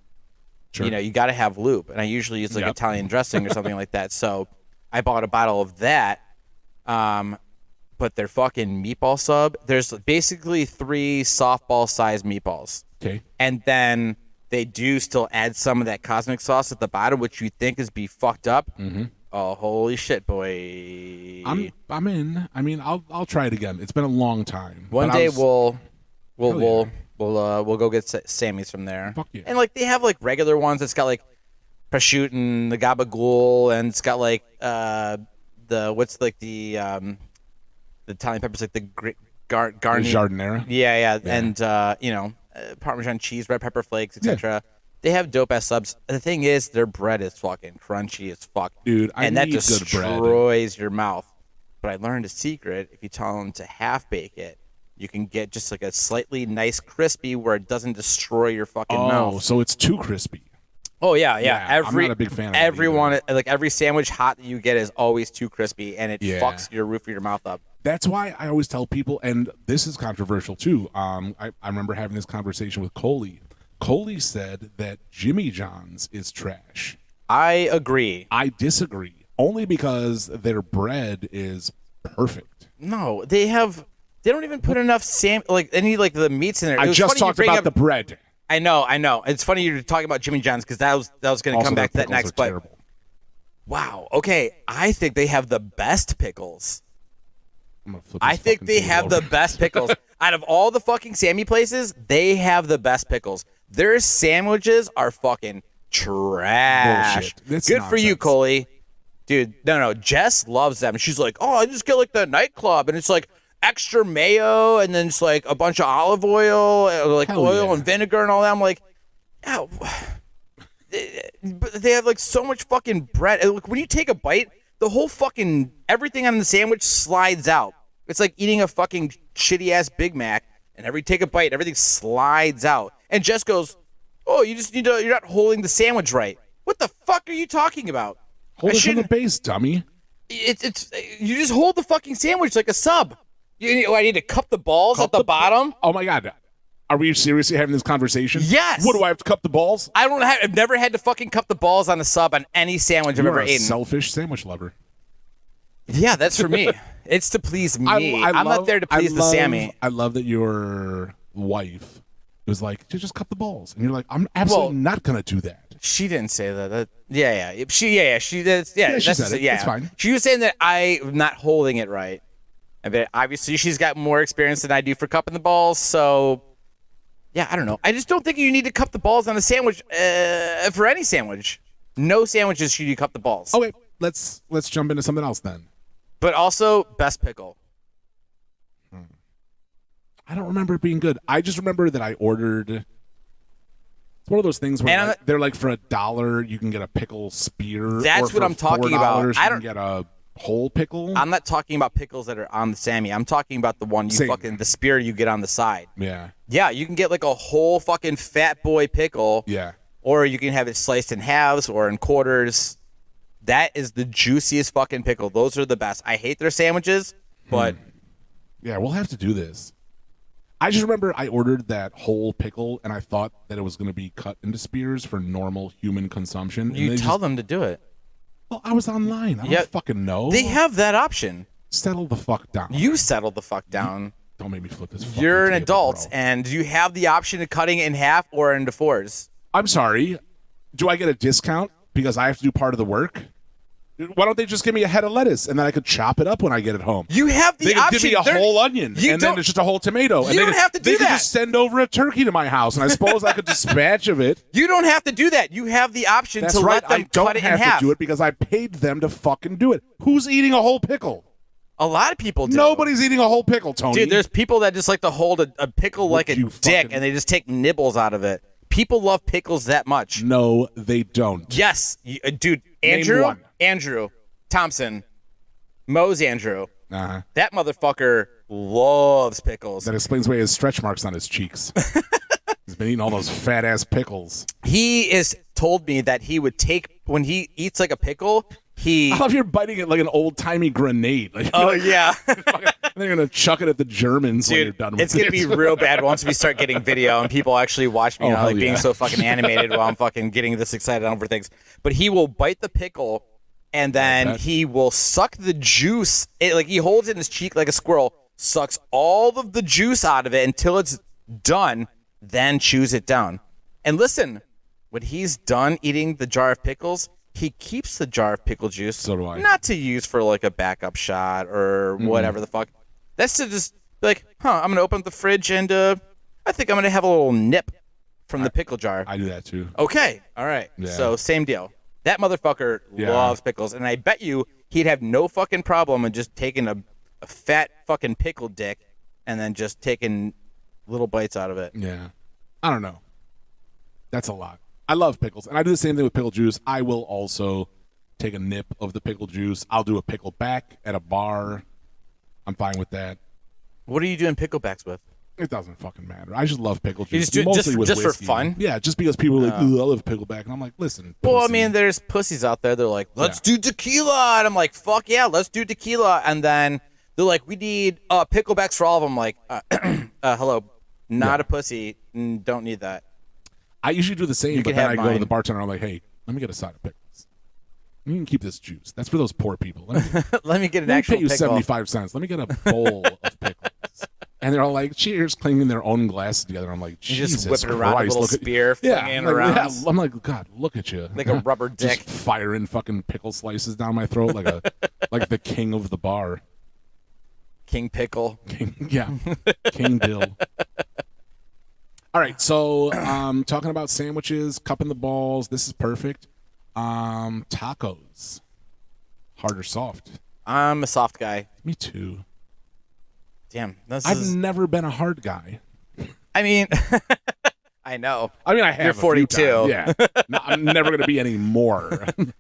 Sure. you know, you got to have lube, and I usually use like Yep. Italian dressing or something like that. So I bought a bottle of that. But their fucking meatball sub, there's basically 3 softball-sized meatballs, Okay. and then they do still add some of that Cosmic sauce at the bottom, which you think is be fucked up. Mm-hmm. Oh, holy shit, boy! I'm in. I mean, I'll try it again. It's been a long time. One but I day was- we'll go get Sammy's from there. Fuck yeah. And like they have like regular ones. It's got like prosciutto and the gabagool, and it's got like the what's like the Italian peppers, like the garni. Jardinera. Yeah. And Parmesan cheese, red pepper flakes, etc. They have dope ass subs. The thing is, their bread is fucking crunchy as fuck, dude. And that need good bread. destroys your mouth. But I learned a secret: if you tell them to half bake it, you can get just like a slightly nice crispy where it doesn't destroy your fucking mouth. Oh, so it's too crispy. Oh yeah. I'm not a big fan of everyone, like every sandwich hot that you get is always too crispy, and it fucks your roof of your mouth up. That's why I always tell people, and this is controversial too. I remember having this conversation with Coley. Coley said that Jimmy John's is trash. I agree. I disagree, only because their bread is perfect. No, they don't even put enough any the meats in there. I just talked about the bread. I know. It's funny you're talking about Jimmy John's because that was going to come back to that next. But terrible. Wow. Okay, I think they have the best pickles. I think they have the best pickles. Out of all the fucking Sammy places, they have the best pickles. Their sandwiches are fucking trash. Good for you, Coley. Dude, no. Jess loves them. She's like, oh, I just get like the nightclub, and it's like extra mayo, and then it's like a bunch of olive oil, like oil and vinegar and all that. I'm like, oh. But they have like so much fucking bread. And when you take a bite, the whole fucking everything on the sandwich slides out. It's like eating a fucking shitty ass Big Mac, and take a bite, everything slides out. And Jess goes, "Oh, you're not holding the sandwich right. What the fuck are you talking about? Hold it from the base, dummy. It's you just hold the fucking sandwich like a sub. I need to cup the balls at the bottom. Oh my god." Are we seriously having this conversation? Yes. What, do I have to cup the balls? I've never had to fucking cup the balls on a sub on any sandwich I've ever eaten. Selfish sandwich lover. Yeah, that's for me. It's to please me. I'm not there to please the Sammy. I love that your wife was like, just cup the balls. And you're like, I'm absolutely not going to do that. She didn't say that. She said it. Yeah. It's fine. She was saying that I'm not holding it right. I mean, obviously, she's got more experience than I do for cupping the balls, so... Yeah, I don't know. I just don't think you need to cup the balls on a sandwich for any sandwich. No sandwiches should you cup the balls. Okay, let's jump into something else then. But also, best pickle. I don't remember it being good. I just remember that I ordered. It's one of those things where they're like for $1 you can get a pickle spear. That's what I'm talking about. You can get a whole pickle. I'm not talking about pickles that are on the Sammy. I'm talking about the one the spear you get on the side. Yeah. Yeah, you can get like a whole fucking fat boy pickle. Yeah. Or you can have it sliced in halves or in quarters. That is the juiciest fucking pickle. Those are the best. I hate their sandwiches, but... Yeah, we'll have to do this. I just remember I ordered that whole pickle, and I thought that it was going to be cut into spears for normal human consumption. You tell them to do it. Well, I was online. I don't fucking know. They have that option. Settle the fuck down. You settle the fuck down. Don't make me flip this fucking You're an table, adult, bro. and you have the option of cutting it in half or into fours. I'm sorry. Do I get a discount because I have to do part of the work? Why don't they just give me a head of lettuce, and then I could chop it up when I get it home? You have the option. They could give me a whole onion, and then it's just a whole tomato. You don't have to do that. They could just send over a turkey to my house, and I suppose I could dispatch of it. You don't have to do that. You have the option to let them cut it in half. I don't have to do it because I paid them to fucking do it. Who's eating a whole pickle? A lot of people do. Nobody's eating a whole pickle, Tony. Dude, there's people that just like to hold a pickle like a dick, and they just take nibbles out of it. People love pickles that much. No, they don't. Yes. Dude, Andrew Thompson, Moe's Andrew. Uh-huh. That motherfucker loves pickles. That explains why he has stretch marks on his cheeks. He's been eating all those fat ass pickles. He has told me that he would take, when he eats like a pickle, I love you're biting it like an old timey grenade. Like, yeah. They're gonna chuck it at the Germans when you're done with it. It's gonna be real bad once we start getting video and people actually watch me being so fucking animated while I'm fucking getting this excited over things. But he will bite the pickle and then he will suck the juice. He holds it in his cheek like a squirrel, sucks all of the juice out of it until it's done, then chews it down. And listen, when he's done eating the jar of pickles, he keeps the jar of pickle juice. So do I. Not to use for like a backup shot or whatever the fuck. That's to just be like, I'm going to open up the fridge and I think I'm going to have a little nip from the pickle jar. I do that too. Okay. All right. Yeah. So same deal. That motherfucker loves pickles. And I bet you he'd have no fucking problem in just taking a fat fucking pickle dick and then just taking little bites out of it. Yeah. I don't know. That's a lot. I love pickles, and I do the same thing with pickle juice. I will also take a nip of the pickle juice. I'll do a pickle back at a bar. I'm fine with that. What are you doing picklebacks with? It doesn't fucking matter. I just love pickle juice. You just do it mostly with just for whiskey. fun? Yeah, just because people are like, ooh, I love pickleback. And I'm like, listen. Well, I pussy. mean, there's pussies out there. They're like, let's do tequila. And I'm like, fuck yeah, let's do tequila. And then they're like, we need picklebacks for all of them. I'm like, hello, not a pussy. Don't need that. I usually do the same, but then I go to the bartender. I'm like, hey, let me get a side of pickles. You can keep this juice. That's for those poor people. Let me get an let me actual pay you pickle. 75 cents. Let me get a bowl of pickles. And they're all like, cheers, clinking their own glasses together. I'm like, Jesus just whipping around a Christ, little spear, flinging around. Yeah, I'm like, God, look at you. Like a rubber dick. Just firing fucking pickle slices down my throat like the king of the bar. King Pickle. King Dill. All right, so talking about sandwiches, cupping the balls. This is perfect. Tacos, hard or soft? I'm a soft guy. Me too. Damn, I've never been a hard guy. I mean, I know. I mean, I have. You're 42. Yeah, no, I'm never going to be any more. No,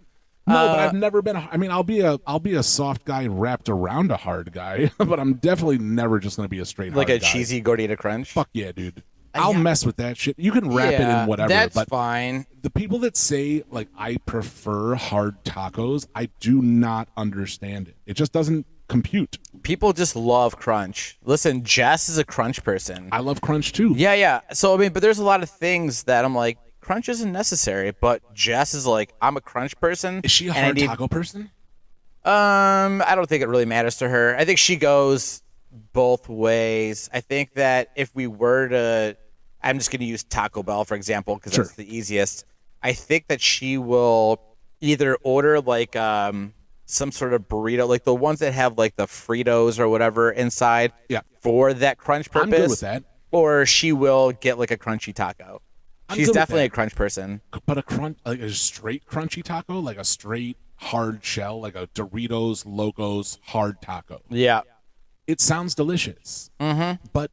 but I've never been. I mean, I'll be a soft guy wrapped around a hard guy, but I'm definitely never just going to be a straight like hard a guy. cheesy gordita crunch. Fuck yeah, dude. I'll mess with that shit. You can wrap it in whatever. That's but fine. The people that say like I prefer hard tacos, I do not understand it. It just doesn't compute. People just love crunch. Listen, Jess is a crunch person. I love crunch too. Yeah. So I mean, but there's a lot of things that I'm like, crunch isn't necessary. But Jess is like, I'm a crunch person. Is she a hard taco person? I don't think it really matters to her. I think she goes both ways. I think that if we were to, I'm just going to use Taco Bell for example because that's the easiest. I think that she will either order like some sort of burrito, like the ones that have like the Fritos or whatever inside, for that crunch purpose. I'm good with that. Or she will get like a crunchy taco. She's definitely a crunch person. But like a straight crunchy taco, like a straight hard shell, like a Doritos Locos hard taco. Yeah. It sounds delicious. Mm-hmm. But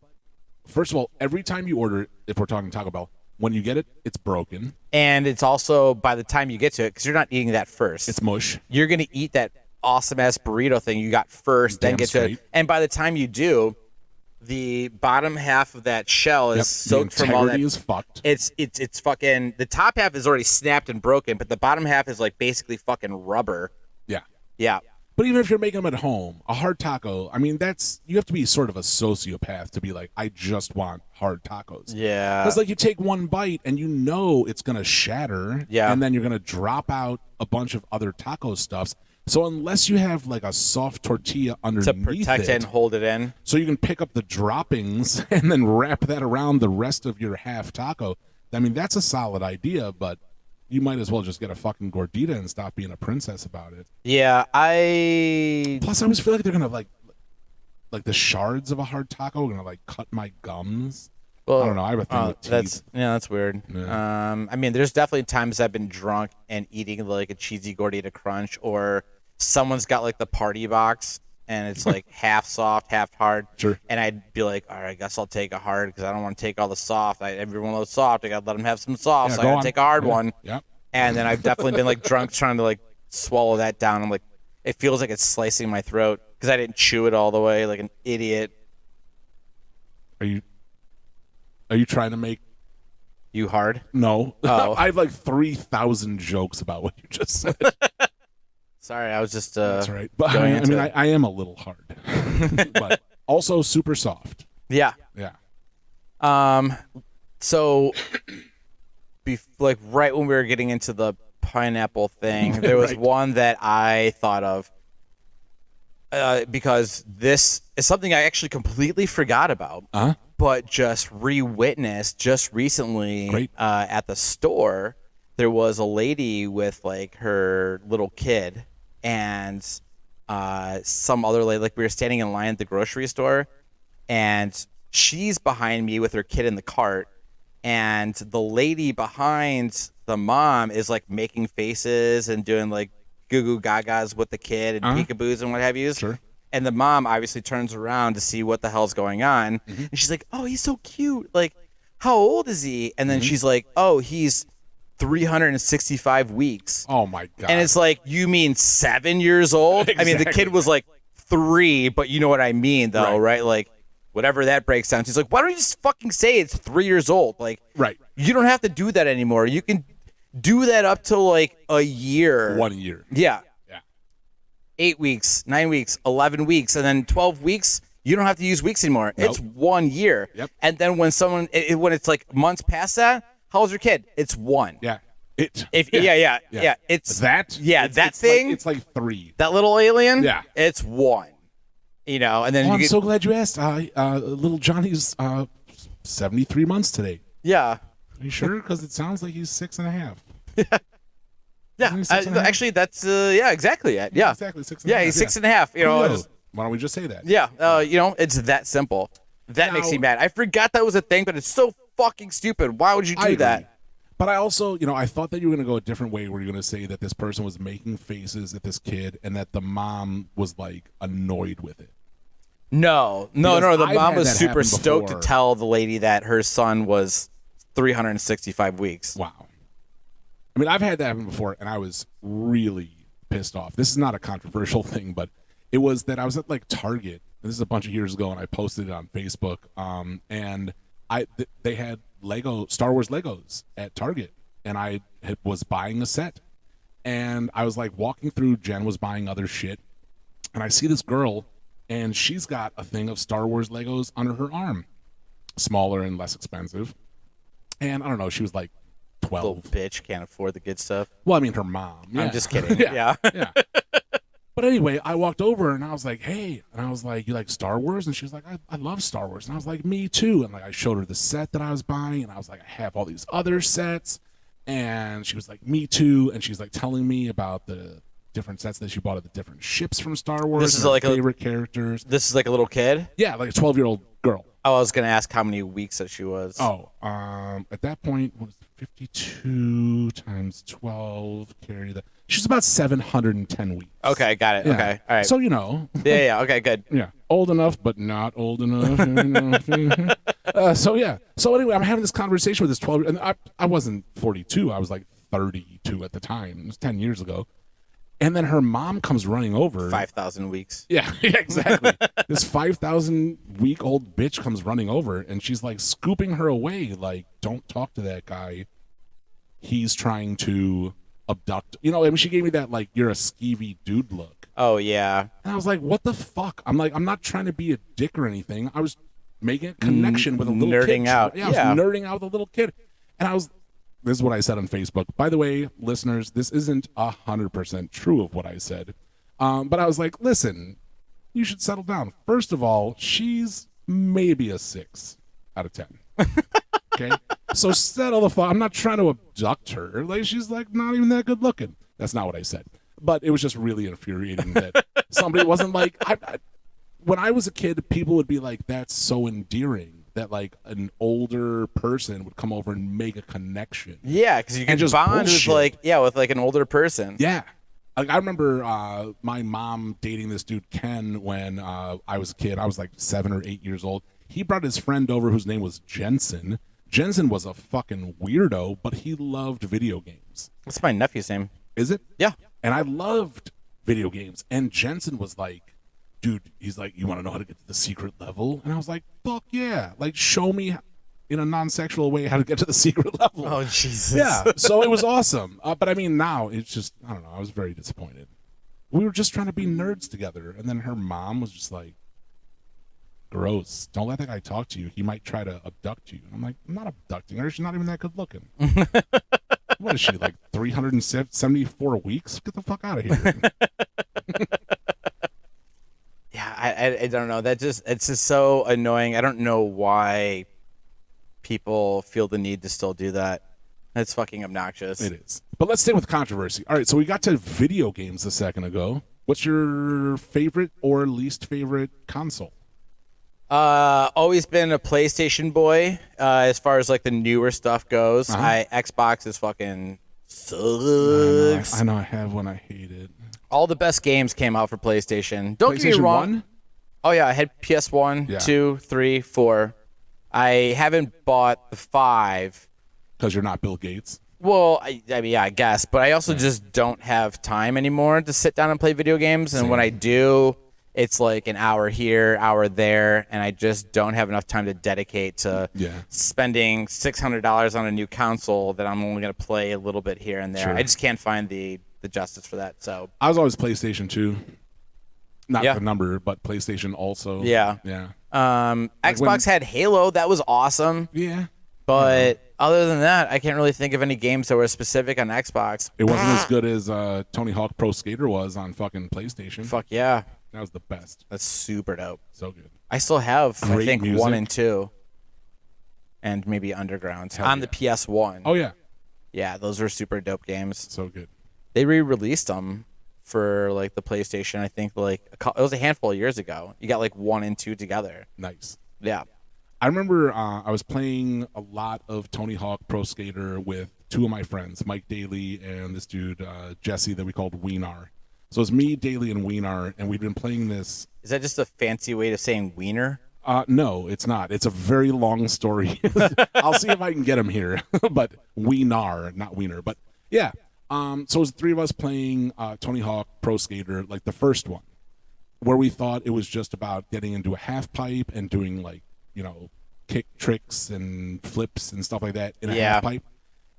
first of all, every time you order it, if we're talking Taco Bell, when you get it, it's broken. And it's also, by the time you get to it, because you're not eating that first. It's mush. You're going to eat that awesome-ass burrito thing you got first, then get to it. And by the time you do, the bottom half of that shell is soaked from all that. The integrity is fucked. It's fucking, the top half is already snapped and broken, but the bottom half is like basically fucking rubber. Yeah. Yeah. But even if you're making them at home, a hard taco, I mean, you have to be sort of a sociopath to be like, I just want hard tacos. Yeah. Because like you take one bite and you know it's going to shatter. Yeah. And then you're going to drop out a bunch of other taco stuffs. So unless you have like a soft tortilla underneath to protect it and hold it in. So you can pick up the droppings and then wrap that around the rest of your half taco. I mean, that's a solid idea, but you might as well just get a fucking gordita and stop being a princess about it. Yeah, Plus, I always feel like they're gonna like the shards of a hard taco are gonna like cut my gums. Well, I don't know. I have a thing with teeth. That's weird. Yeah. I mean, there's definitely times I've been drunk and eating like a cheesy gordita crunch, or someone's got like the party box and it's like half soft, half hard. Sure. And I'd be like, all right, I guess I'll take a hard because I don't want to take all the soft. Everyone loves soft. I got to let them have some soft, so I got to take a hard one. Yeah. And then I've definitely been like drunk trying to like swallow that down. I'm like, it feels like it's slicing my throat because I didn't chew it all the way like an idiot. Are you trying to make you hard? No. Oh. I have like 3,000 jokes about what you just said. Sorry, I was just That's right. But I am a little hard. But also super soft. Yeah. Yeah. So like right when we were getting into the pineapple thing, there was one that I thought of because this is something I actually completely forgot about, but just re-witnessed just recently at the store. There was a lady with like her little kid and some other lady. Like we were standing in line at the grocery store, and she's behind me with her kid in the cart, and the lady behind the mom is like making faces and doing like goo goo gagas with the kid and peekaboos and what have you. Sure. And the mom obviously turns around to see what the hell's going on. And she's like, oh, he's so cute. Like, how old is he? And then she's like, oh, he's 365 weeks. Oh, my God. And it's like, you mean 7 years old? Exactly. I mean, the kid was like 3, but you know what I mean, though, right? Like, whatever that breaks down. She's like, why don't you just fucking say it's 3 years old? Like, you don't have to do that anymore. You can do that up to like a year. 1 year. Yeah. 8 weeks, 9 weeks, 11 weeks, and then 12 weeks, you don't have to use weeks anymore. Nope. It's 1 year. Yep. And then when someone, when it's like months past that, how old's your kid? It's 1. Yeah. It's that. Yeah, that thing. It's like 3. That little alien. Yeah. It's 1. You know, and then I'm so glad you asked. Little Johnny's 73 months today. Yeah. Are you sure? Because it sounds like he's 6.5. Yeah, actually, that's exactly it. Yeah, exactly 6.5. Yeah, he's 6.5. You know, why don't we just say that? Yeah, you know, it's that simple. That makes me mad. I forgot that was a thing, but it's so fucking stupid. Why would you do that? But I also, you know, I thought that you were going to go a different way, where you're going to say that this person was making faces at this kid, and that the mom was like annoyed with it. No. The mom was super stoked to tell the lady that her son was 365 weeks. Wow. I mean, I've had that happen before, and I was really pissed off. This is not a controversial thing, but it was that I was at like Target. And this is a bunch of years ago, and I posted it on Facebook. And they had Star Wars Legos at Target, and I was buying a set. And I was like walking through. Jen was buying other shit, and I see this girl, and she's got a thing of Star Wars Legos under her arm, smaller and less expensive. And I don't know, she was like 12. Little bitch can't afford the good stuff. Well, I mean, her mom. Yeah. I'm just kidding. Yeah. But anyway, I walked over and I was like, hey, and I was like, you like Star Wars? And she was like, I love Star Wars. And I was like, me too. And like, I showed her the set that I was buying, and I was like, I have all these other sets. And she was like, me too. And she's like telling me about the different sets that she bought of the different ships from Star Wars. This is like favorite characters. This is like a little kid? Yeah, like a 12-year-old girl. Oh, I was going to ask how many weeks that she was. Oh, at that point, what was it, 52 times 12, carry that. She's about 710 weeks. Okay, got it. Yeah. Okay, all right. So, you know. Yeah, okay, good. Yeah, old enough, but not old enough. So, yeah. So, anyway, I'm having this conversation with this 12 and I wasn't 42. I was like 32 at the time. It was 10 years ago. And then her mom comes running over. 5,000 weeks. Yeah, exactly. This 5,000-week-old bitch comes running over, and she's like scooping her away, like, don't talk to that guy. He's trying to abduct. You know, I mean, she gave me that, like, you're a skeevy dude look. Oh, yeah. And I was like, what the fuck? I'm like, I'm not trying to be a dick or anything. I was making a connection with a little kid. Nerding out. Yeah, I was nerding out with a little kid. And I was... This is what I said on Facebook. By the way, listeners, this isn't 100% true of what I said. But I was like, listen, you should settle down. First of all, she's maybe a 6 out of 10. Okay? So settle the fuck. I'm not trying to abduct her. Like, she's like not even that good looking. That's not what I said. But it was just really infuriating that somebody wasn't like... when I was a kid, people would be like, that's so endearing. That like an older person would come over and make a connection. Yeah, because you can just bond with like an older person. Yeah, like I remember my mom dating this dude Ken when I was a kid. I was like 7 or 8 years old. He brought his friend over whose name was Jensen. Jensen was a fucking weirdo, but he loved video games. That's my nephew's name. Is it? Yeah. And I loved video games. And Jensen was like, dude, he's like, you want to know how to get to the secret level? And I was like, fuck yeah. Like, show me in a non-sexual way how to get to the secret level. Oh, Jesus. Yeah, so it was awesome. But I mean, now it's just, I don't know, I was very disappointed. We were just trying to be nerds together. And then her mom was just like, gross. Don't let that guy talk to you. He might try to abduct you. And I'm like, I'm not abducting her. She's not even that good looking. What is she, like 374 weeks? Get the fuck out of here. Yeah, I don't know. It's just so annoying. I don't know why people feel the need to still do that. It's fucking obnoxious. It is. But let's stay with controversy. All right, so we got to video games a second ago. What's your favorite or least favorite console? Always been a PlayStation boy. As far as like the newer stuff goes, Xbox is fucking sucks. I know I have one. I hate it. All the best games came out for PlayStation. Don't get me PlayStation wrong. 1? Oh yeah, I had PS1, Yeah. 2, 3, 4. I haven't bought the 5. Because you're not Bill Gates. Well, I mean, yeah, I guess, but I also just don't have time anymore to sit down and play video games. And when I do, it's like an hour here, hour there, and I just don't have enough time to dedicate to spending $600 on a new console that I'm only going to play a little bit here and there. Sure. I just can't find the justice for that. So I was always PlayStation 2. Not the number, but PlayStation also. Yeah. Yeah. Xbox had Halo. That was awesome. Yeah. But other than that, I can't really think of any games that were specific on Xbox. It wasn't as good as Tony Hawk Pro Skater was on fucking PlayStation. Fuck yeah. That was the best. That's super dope. So good. I still have, I Great think, music. 1 and 2. And maybe Underground on the PS1. Oh, yeah. Yeah, those were super dope games. So good. They re-released them for like the PlayStation. I think like it was a handful of years ago. You got like 1 and 2 together. Nice. Yeah. I remember I was playing a lot of Tony Hawk Pro Skater with 2 of my friends, Mike Daly and this dude, Jesse, that we called Wienar. So it's me, Daly, and Wienar, and we've been playing this. Is that just a fancy way of saying wiener? No, it's not. It's a very long story. I'll see if I can get him here. But Wienar, not Wiener. But yeah. So it was 3 of us playing Tony Hawk Pro Skater, like the first one, where we thought it was just about getting into a half pipe and doing like, kick tricks and flips and stuff like that in a half pipe.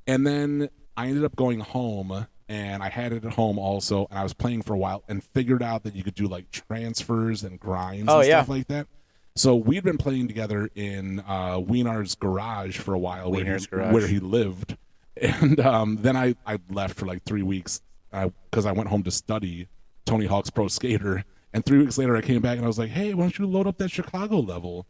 And then I ended up going home, and I had it at home also, and I was playing for a while and figured out that you could do like transfers and grinds and stuff like that. So we'd been playing together in Wienar's garage for a while, where he lived. And then I left for like 3 weeks because I went home to study Tony Hawk's Pro Skater. And 3 weeks later, I came back and I was like, hey, why don't you load up that Chicago level?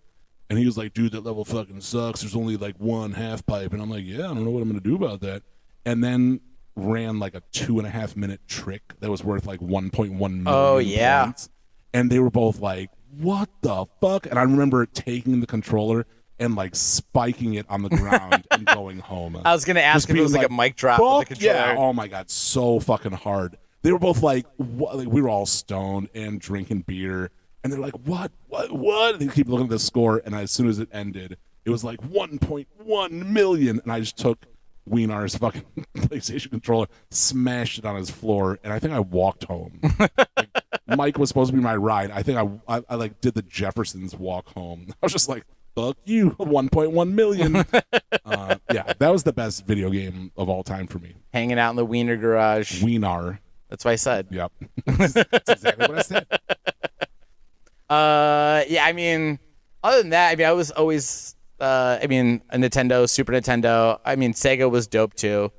And he was like, dude, that level fucking sucks. There's only like 1 half pipe. And I'm like, yeah, I don't know what I'm going to do about that. And then ran like a 2.5 minute trick that was worth like 1.1 million points. And they were both like, what the fuck? And I remember taking the controller and like spiking it on the ground and going home. I was going to ask if it was like a mic drop with the controller. Yeah, oh my God, so fucking hard. They were both like, what? Like, we were all stoned and drinking beer. And they're like, what? And they keep looking at the score. And as soon as it ended, it was like 1.1 million. And I just took Wienar's fucking PlayStation controller, smashed it on his floor, and I think I walked home. Like, Mike was supposed to be my ride. I think I like did the Jeffersons walk home. I was just like, fuck you, 1.1 million. Yeah, that was the best video game of all time for me. Hanging out in the Wiener garage. Wienar. That's what I said. Yep. That's exactly what I said. Yeah, I mean, other than that, I mean, I was always, a Nintendo, Super Nintendo. I mean, Sega was dope too.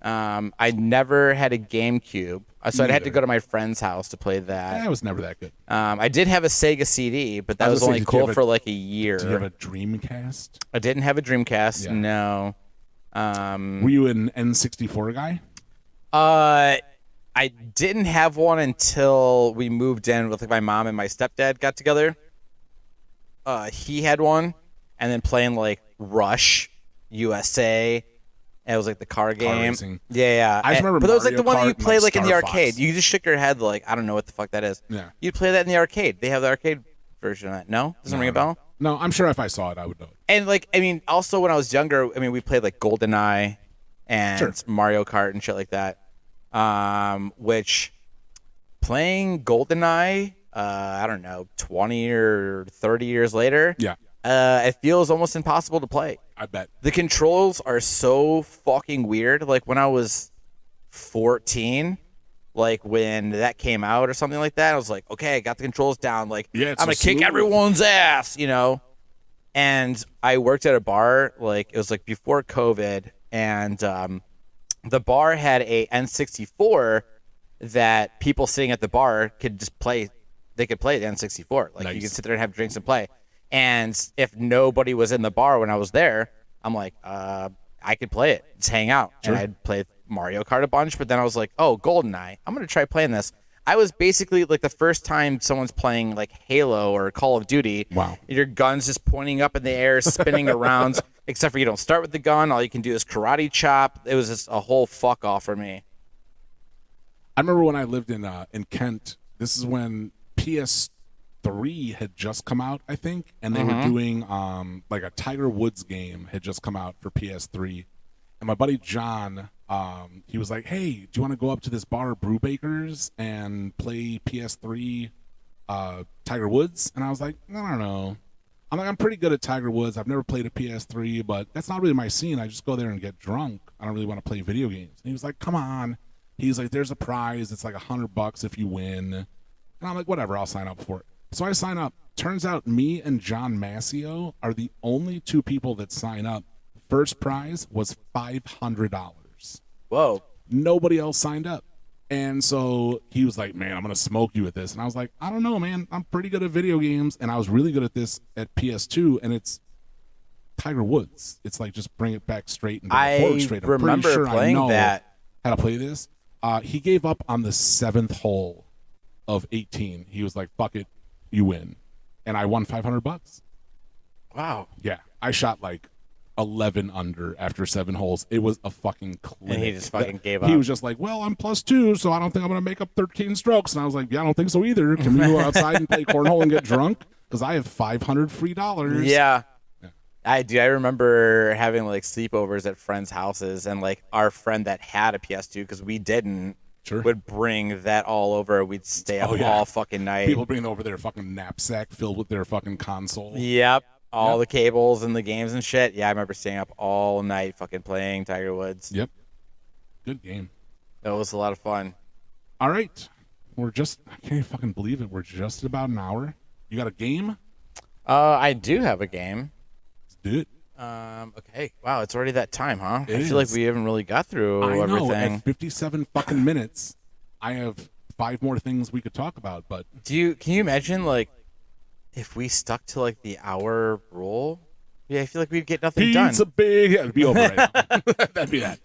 I never had a GameCube, so I'd have to go to my friend's house to play that. That was never that good. I did have a Sega CD, but that was only cool for like a year. Did you have a Dreamcast? I didn't have a Dreamcast, Yeah. no. Were you an N64 guy? I didn't have one until we moved in with like my mom and my stepdad got together. He had one, and then playing like Rush USA. And it was like the car game. Racing. Yeah. I just remember but that was like the Mario one that you Kart and, play like, like in the Star arcade. Fox. You just shook your head like, I don't know what the fuck that is. Yeah. You'd play that in the arcade. They have the arcade version of that. No? Doesn't ring a bell? No, I'm sure if I saw it, I would know. And like, I mean, also when I was younger, I mean, we played like GoldenEye and Mario Kart and shit like that. Which playing GoldenEye, I don't know, 20 or 30 years later, it feels almost impossible to play. I bet. The controls are so fucking weird. Like when I was 14, like when that came out or something like that, I was like, okay, I got the controls down. Like, I'm going to kick everyone's ass, you know? And I worked at a bar, like it was like before COVID, and the bar had a N64 that people sitting at the bar could just play. They could play the N64. Like you could sit there and have drinks and play. And if nobody was in the bar when I was there, I'm like, I could play it. Just hang out. And I'd play Mario Kart a bunch. But then I was like, oh, GoldenEye. I'm going to try playing this. I was basically like the first time someone's playing like Halo or Call of Duty. Wow. Your gun's just pointing up in the air, spinning around, except for you don't start with the gun. All you can do is karate chop. It was just a whole fuck off for me. I remember when I lived in Kent. This is when PS3 had just come out, I think, and they were doing like a Tiger Woods game had just come out for PS3. And my buddy John, he was like, "Hey, do you want to go up to this bar, Brewbakers, and play PS3 Tiger Woods?" And I was like, "I don't know. I'm pretty good at Tiger Woods. I've never played a PS3, but that's not really my scene. I just go there and get drunk. I don't really want to play video games." And he was like, "Come on." He's like, "There's a prize. It's like $100 if you win." And I'm like, "Whatever, I'll sign up for it." So I sign up. Turns out me and John Massio are the only two people that sign up. First prize was $500. Whoa. Nobody else signed up. And so he was like, "Man, I'm going to smoke you at this." And I was like, "I don't know, man. I'm pretty good at video games." And I was really good at this at PS2. And it's Tiger Woods. It's like, just bring it back straight and bring it forward straight. I'm remember pretty sure playing I know that. how to play this. He gave up on the 7th hole of 18. He was like, "Fuck it. You win." And I won $500. Wow. Yeah. I shot like 11 under after 7 holes. It was a fucking clinic. And he just fucking gave up. He was just like, "Well, I'm +2, so I don't think I'm going to make up 13 strokes." And I was like, "Yeah, I don't think so either. Can we go outside and play cornhole and get drunk? Because I have $500 free dollars." Yeah. I remember having like sleepovers at friends' houses, and like our friend that had a PS2, because we didn't, would bring that all over. We'd stay up all fucking night. People bring over their fucking knapsack filled with their fucking console. Yep. All the cables and the games and shit. Yeah, I remember staying up all night fucking playing Tiger Woods. Yep. Good game. That was a lot of fun. All right. I can't fucking believe it. We're just about an hour. You got a game? I do have a game. Let's do it. Okay. Wow, it's already that time, huh? It I feel like we haven't really got through everything. At 57 fucking minutes, I have 5 more things we could talk about, but can you imagine like if we stuck to like the hour rule? Yeah, I feel like we'd get nothing done. Pizza big. It'd be over right now. That'd be that.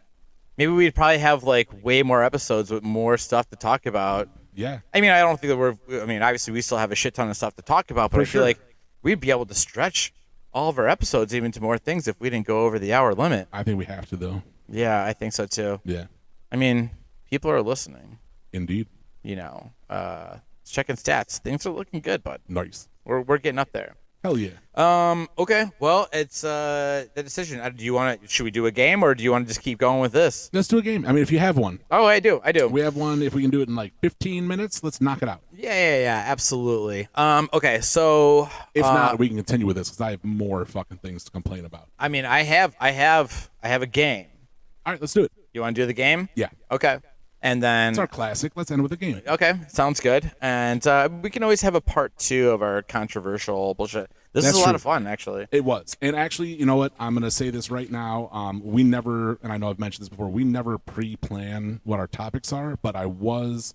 Maybe we'd probably have like way more episodes with more stuff to talk about. Yeah. I mean, I don't think that obviously we still have a shit ton of stuff to talk about, but I feel like we'd be able to stretch all of our episodes even to more things if we didn't go over the hour limit. I think we have to, though. Yeah, I think so too. Yeah. I mean, people are listening. Indeed. You know, checking stats. Things are looking good, bud. Nice. We're getting up there. Hell yeah. Okay. Well, it's the decision. Should we do a game, or do you want to just keep going with this? Let's do a game. I mean, if you have one. Oh, I do. We have one. If we can do it in like 15 minutes, let's knock it out. Yeah. Absolutely. Okay. So if not, we can continue with this because I have more fucking things to complain about. I mean, I have a game. All right, let's do it. You want to do the game? Yeah. Okay. And then it's our classic. Let's end with a game. Okay, sounds good. And we can always have a part 2 of our controversial bullshit. This is a lot of fun, actually. It was. And actually, you know what? I'm going to say this right now. We never, and I know I've mentioned this before, we never pre-plan what our topics are, but I was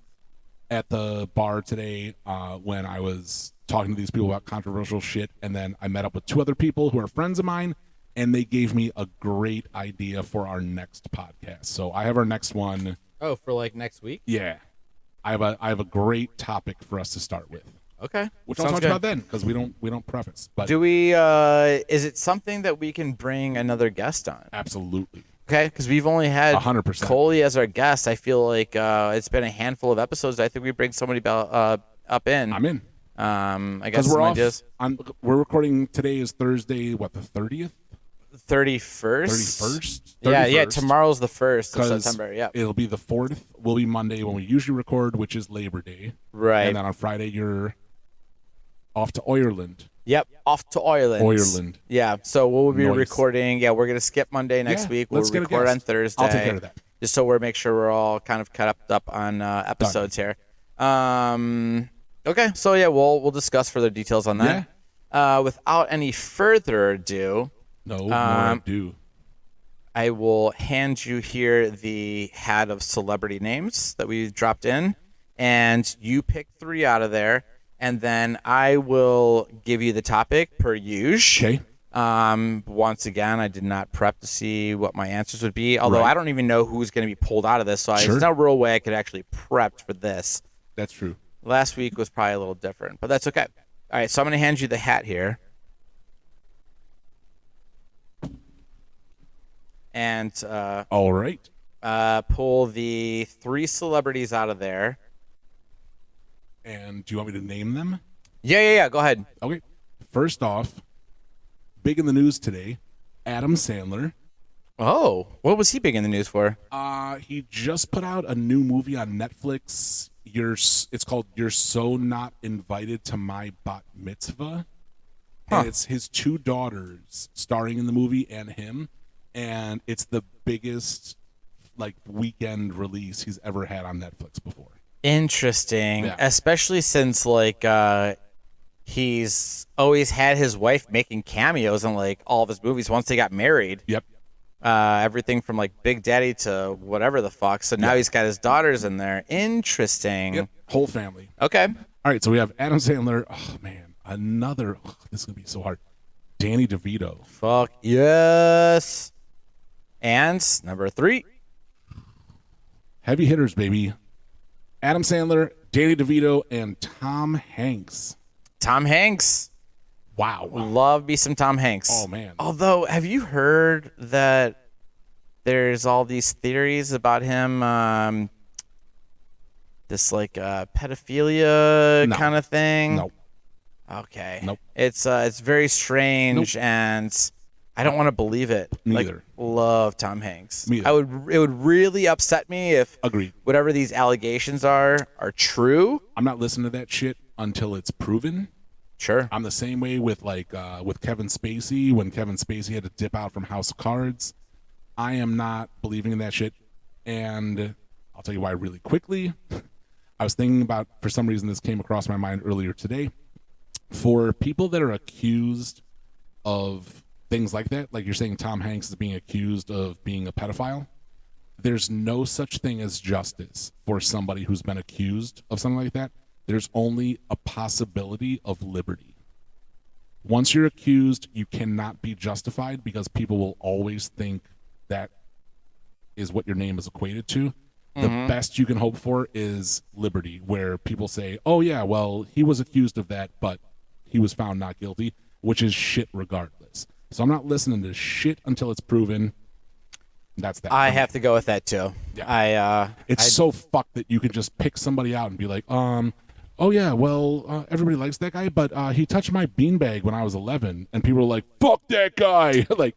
at the bar today when I was talking to these people about controversial shit, and then I met up with 2 other people who are friends of mine, and they gave me a great idea for our next podcast. So I have our next one. Oh, for like next week? Yeah. I have a great topic for us to start with. Okay. Which I'll talk about then, because we don't preface. But do we is it something that we can bring another guest on? Absolutely. Okay, because we've only had 100%. Coley as our guest. I feel like it's been a handful of episodes. I think we bring somebody up in. I'm in. I guess we're ideas. We're recording today is Thursday, what, the 30th? 31st. Yeah. Tomorrow's the 1st of September. Yeah. It'll be the 4th. Will be Monday when we usually record, which is Labor Day. Right. And then on Friday you're off to Ireland. Yep, off to Ireland. Yeah. So we'll be recording. Yeah, we're gonna skip Monday next week. We'll record on Thursday. I'll take care of that. Just so make sure we're all kind of caught up on episodes here. Okay. So yeah, we'll discuss further details on that. Yeah. Without any further ado. No more ado. I will hand you here the hat of celebrity names that we dropped in, and you pick 3 out of there, and then I will give you the topic per usual. Okay. Once again, I did not prep to see what my answers would be, although I don't even know who's going to be pulled out of this, so there's no real way I could actually prep for this. That's true. Last week was probably a little different, but that's okay. All right, so I'm going to hand you the hat here. And all right. Pull the 3 celebrities out of there. And do you want me to name them? Yeah. Go ahead. Okay. First off, big in the news today, Adam Sandler. Oh, what was he big in the news for? He just put out a new movie on Netflix. It's called "You're So Not Invited to My Bat Mitzvah." And it's his 2 daughters starring in the movie and him, and it's the biggest like weekend release he's ever had on Netflix before. Interesting, Yeah. especially since like he's always had his wife making cameos in like all of his movies once they got married. Yep. Everything from like Big Daddy to whatever the fuck. So now he's got his daughters in there. Interesting. Yep. Whole family. Okay. All right, so we have Adam Sandler. Oh man, this is gonna be so hard. Danny DeVito. Fuck yes. And number 3. Heavy hitters, baby. Adam Sandler, Danny DeVito, and Tom Hanks. Tom Hanks. Wow. Love me some Tom Hanks. Oh, man. Although, have you heard that there's all these theories about him, this like pedophilia kind of thing? Nope. Okay. Nope. It's very strange, and I don't want to believe it. Neither. Love Tom Hanks. Me either. It would really upset me if Agreed. whatever these allegations are true. I'm not listening to that shit until it's proven. Sure. I'm the same way with with Kevin Spacey. When Kevin Spacey had to dip out from House of Cards, I am not believing in that shit. And I'll tell you why really quickly. I was thinking about, for some reason, this came across my mind earlier today. For people that are accused of things like that, like you're saying Tom Hanks is being accused of being a pedophile, there's no such thing as justice for somebody who's been accused of something like that. There's only a possibility of liberty. Once you're accused, you cannot be justified because people will always think that is what your name is equated to. The best you can hope for is liberty, where people say, oh yeah, well, he was accused of that, but he was found not guilty, which is shit regardless. So I'm not listening to shit until it's proven. That's that. I have to go with that too. Yeah. It's so fucked that you could just pick somebody out and be like, oh yeah, well, everybody likes that guy, but he touched my beanbag when I was 11, and people are like, fuck that guy. Like,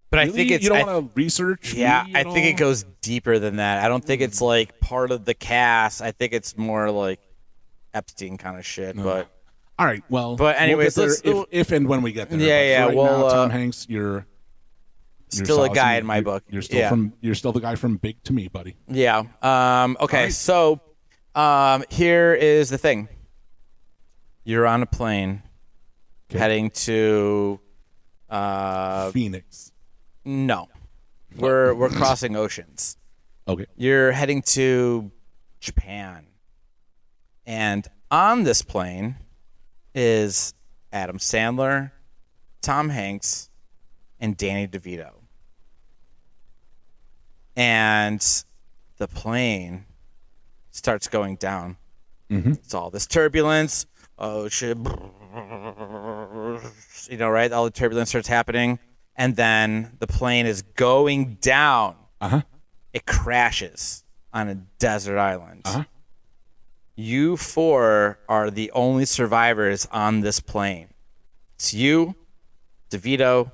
but really? I think it's you don't want to research. Yeah, me I at think it all? goes deeper than that. I don't think it's like part of the cast. I think it's more like Epstein kind of shit. But all right, well, but anyways, we'll get there if and when we get there. Yeah, but for right now, Tom Hanks, you're still a solid. guy in my book. You're still the guy from Big to Me, buddy. Yeah. Okay. Right. So, here is the thing. You're on a plane heading to Phoenix. No. We're crossing oceans. Okay. You're heading to Japan. And on this plane is Adam Sandler, Tom Hanks, and Danny DeVito. And the plane starts going down. It's all this turbulence. Oh shit. You know, right? All the turbulence starts happening. And then the plane is going down. It crashes on a desert island. You 4 are the only survivors on this plane. It's you, DeVito,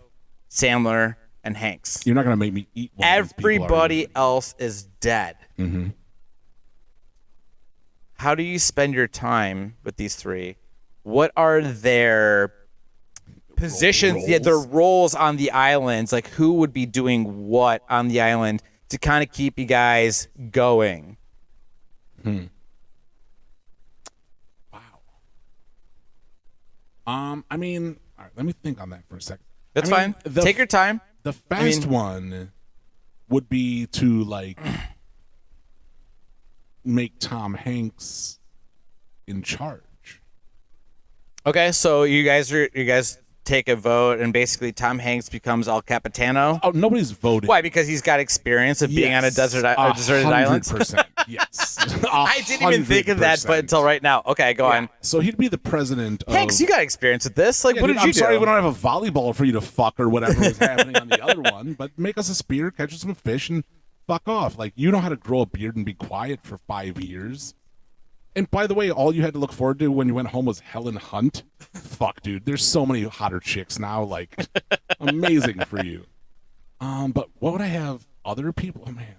Sandler, and Hanks. You're not going to make me eat one of these people, Everybody else is dead. Mm-hmm. How do you spend your time with these 3? What are their positions, their roles on the islands? Like, who would be doing what on the island to kind of keep you guys going? Wow. I mean, all right, let me think on that for a second. That's fine. Take your time. The fast one would be to like make Tom Hanks in charge. Okay, so you guys take a vote, and basically Tom Hanks becomes El Capitano. Oh, nobody's voted. Why? Because he's got experience of being on a deserted island. 100%. Yes. I didn't even think of that, but until right now. Okay, go on. So he'd be the president of... Hanks, you got experience with this. Like, what did you do? I'm sorry we don't have a volleyball for you to fuck or whatever was happening on the other one, but make us a spear, catch us some fish, and fuck off. Like, you know how to grow a beard and be quiet for 5 years. And by the way, all you had to look forward to when you went home was Helen Hunt. Fuck, dude. There's so many hotter chicks now. Like, amazing for you. But what would I have other people? Oh, man.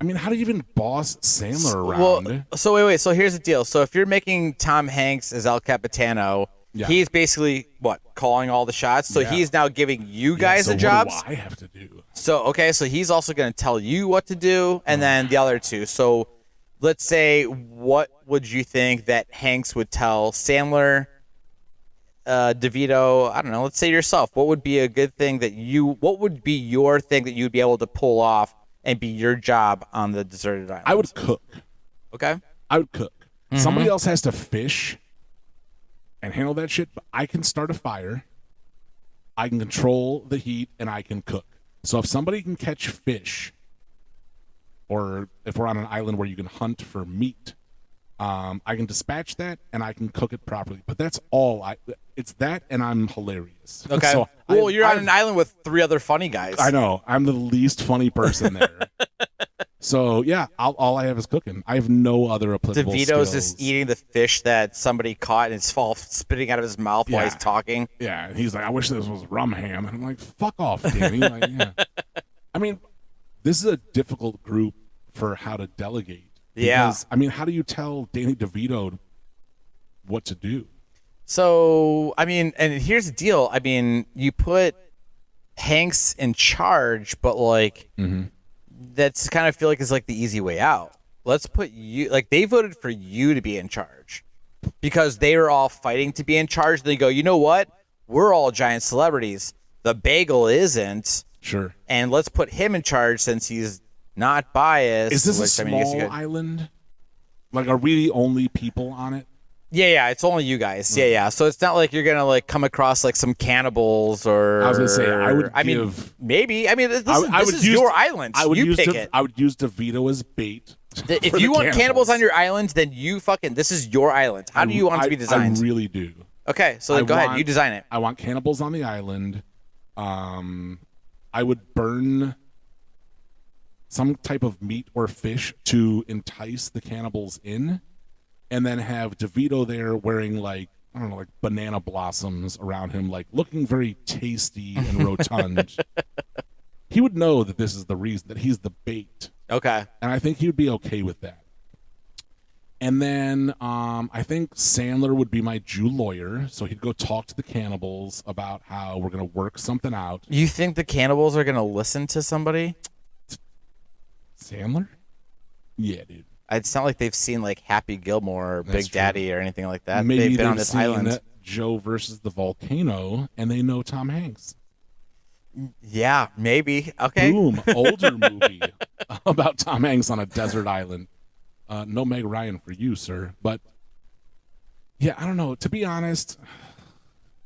I mean, how do you even boss Sandler around? Well, so wait. So here's the deal. So if you're making Tom Hanks as El Capitano, he's basically what, calling all the shots. So he's now giving you guys the jobs. What do I have to do? So okay, so he's also going to tell you what to do, and then the other two. So let's say, what would you think that Hanks would tell Sandler, DeVito? I don't know. Let's say yourself. What would be a good thing that you? What would be your thing that you'd be able to pull off and be your job on the deserted island? I would cook. Okay. I would cook. Somebody else has to fish and handle that shit, but I can start a fire. I can control the heat, and I can cook. So if somebody can catch fish, or if we're on an island where you can hunt for meat, I can dispatch that and I can cook it properly. But that's all. It's that, and I'm hilarious. Okay. So you're on an island with 3 other funny guys. I know. I'm the least funny person there. So yeah, all I have is cooking. I have no other applicable DeVito's skills. just eating the fish that somebody caught and it's all spitting out of his mouth while he's talking. Yeah, and he's like, I wish this was rum ham. And I'm like, fuck off, Danny. Like, yeah. I mean, this is a difficult group for how to delegate. Because, I mean, how do you tell Danny DeVito what to do? So, I mean, and here's the deal. I mean, you put Hanks in charge, but like, that's kind of feel like is like the easy way out. Let's put you, like, they voted for you to be in charge because they were all fighting to be in charge. They go, you know what? We're all giant celebrities. The Bagel isn't. Sure. And let's put him in charge since he's not biased. Is this a small island? Like, are we the only people on it? Yeah, it's only you guys. Yeah. So it's not like you're gonna like come across like some cannibals or. I was gonna say mean, maybe. I mean, this is your island. You pick it. I would use DeVito as bait. If you want cannibals on your island, then this is your island. How do you want it to be designed? I really do. Okay, so then go ahead. You design it. I want cannibals on the island. I would burn some type of meat or fish to entice the cannibals in, and then have DeVito there wearing, like, I don't know, like banana blossoms around him, like looking very tasty and rotund. He would know that this is the reason, that he's the bait. Okay. And I think he would be okay with that. And then I think Sandler would be my Jew lawyer, so he'd go talk to the cannibals about how we're going to work something out. You think the cannibals are going to listen to somebody? Sandler? Yeah, dude. It's not like they've seen like Happy Gilmore or Big Daddy or anything like that. Maybe they've been on this island. Joe versus the volcano, and they know Tom Hanks. Yeah, maybe. Okay. Boom, older movie about Tom Hanks on a desert island. No Meg Ryan for you, sir. But yeah, I don't know. To be honest,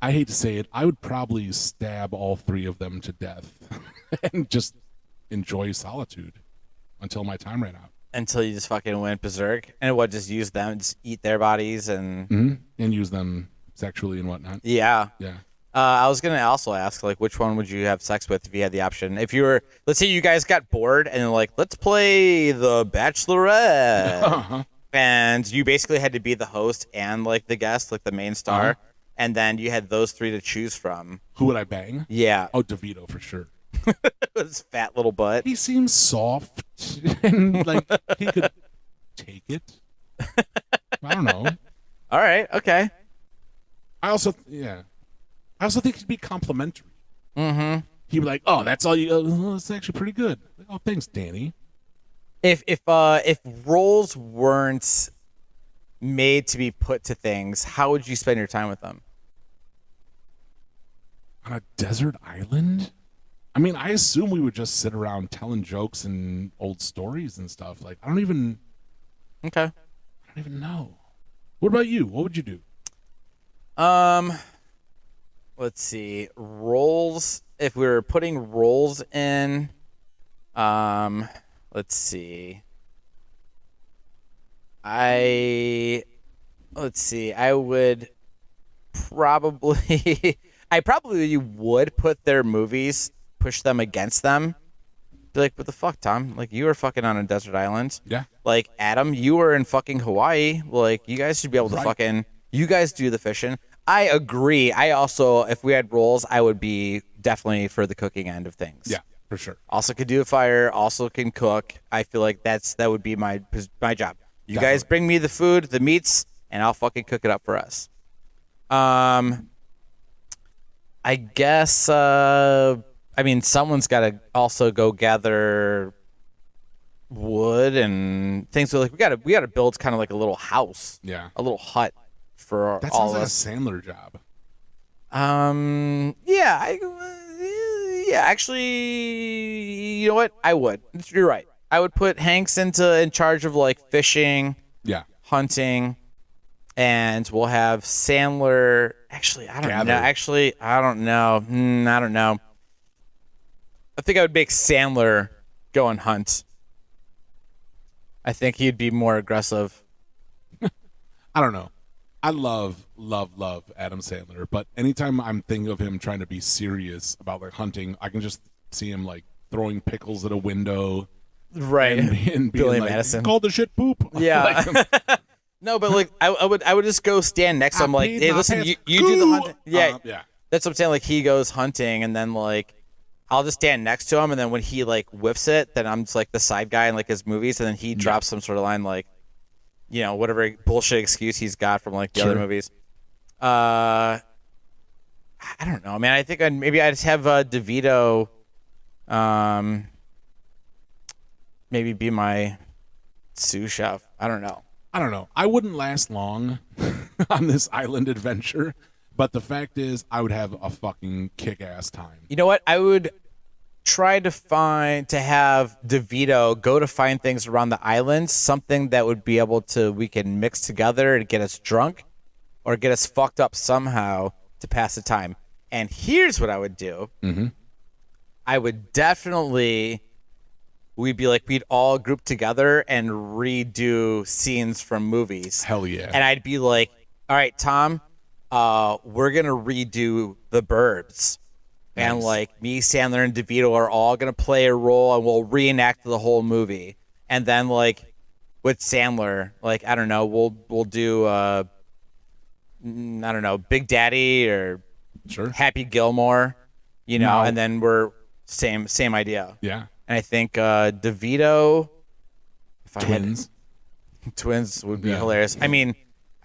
I hate to say it, I would probably stab all 3 of them to death and just enjoy solitude until my time ran out. Until you just fucking went berserk, and just use them, just eat their bodies and use them sexually and whatnot. Yeah. Yeah. I was gonna also ask, like, which one would you have sex with if you had the option? If you were, let's say you guys got bored and like, let's play The Bachelorette, and you basically had to be the host and like the guest, like the main star, and then you had those 3 to choose from. Who would I bang? Yeah. Oh, DeVito for sure. His fat little butt. He seems soft and like he could take it. I don't know. All right. Okay. I also think he'd be complimentary. Mm-hmm. He'd be like, "Oh, that's all you. Oh, it's actually pretty good." Like, oh, thanks, Danny. If roles weren't made to be put to things, how would you spend your time with them? On a desert island? I mean, I assume we would just sit around telling jokes and old stories and stuff. Like, I don't even know. What about you? What would you do? Let's see. Roles. If we were putting roles in, let's see. I would probably I probably would put their movies, push them against them, Be like, what the fuck, Tom? Like, you were fucking on a desert island. Yeah. Like, Adam, you were in fucking Hawaii. Like, you guys should be able to fucking, you guys do the fishing. I agree. I also, if we had roles, I would be definitely for the cooking end of things. Yeah, for sure. Also can do a fire, also can cook. I feel like that would be my job. You guys bring me the food, the meats, and I'll fucking cook it up for us. I guess I mean someone's got to also go gather wood and things. So like we got to build kind of like a little house. Yeah. A little hut for that all sounds of like us. a Sandler job. Yeah, actually, you know what? I would. You're right. I would put Hanks in charge of like fishing, Yeah. hunting, and we'll have Sandler. Actually, I don't know. I don't know. I don't know. I think I would make Sandler go and hunt. I think he'd be more aggressive. I don't know. I love Adam Sandler, but anytime I'm thinking of him trying to be serious about like hunting, I can just see him like throwing pickles at a window, right? And being Billy like, Madison called the shit poop. Yeah. Like, no, but like I would just go stand next to him, like, hey, listen, you do the hunting. Yeah, yeah. That's what I'm saying. Like he goes hunting, and then like I'll just stand next to him, and then when he like whiffs it, then I'm just like the side guy in like his movies, and then he drops some sort of line like, you know, whatever bullshit excuse he's got from like the other movies. I don't know, man. I think maybe I just have DeVito, maybe be my sous chef. I don't know. I wouldn't last long on this island adventure, but the fact is, I would have a fucking kick-ass time. You know what? I would try to have DeVito go to find things around the island, something that would be able to we can mix together and get us drunk or get us fucked up somehow to pass the time. And here's what I would do. Mm-hmm. I would definitely we'd all group together and redo scenes from movies. Hell yeah. And I'd be like, all right, Tom, we're gonna redo The Burbs. Nice. And like me, Sandler, and DeVito are all gonna play a role, and we'll reenact the whole movie. And then like with Sandler, like I don't know, we'll do I don't know, Big Daddy or Happy Gilmore, you know, and then we're same idea. Yeah. And I think DeVito, twins would be hilarious. I mean,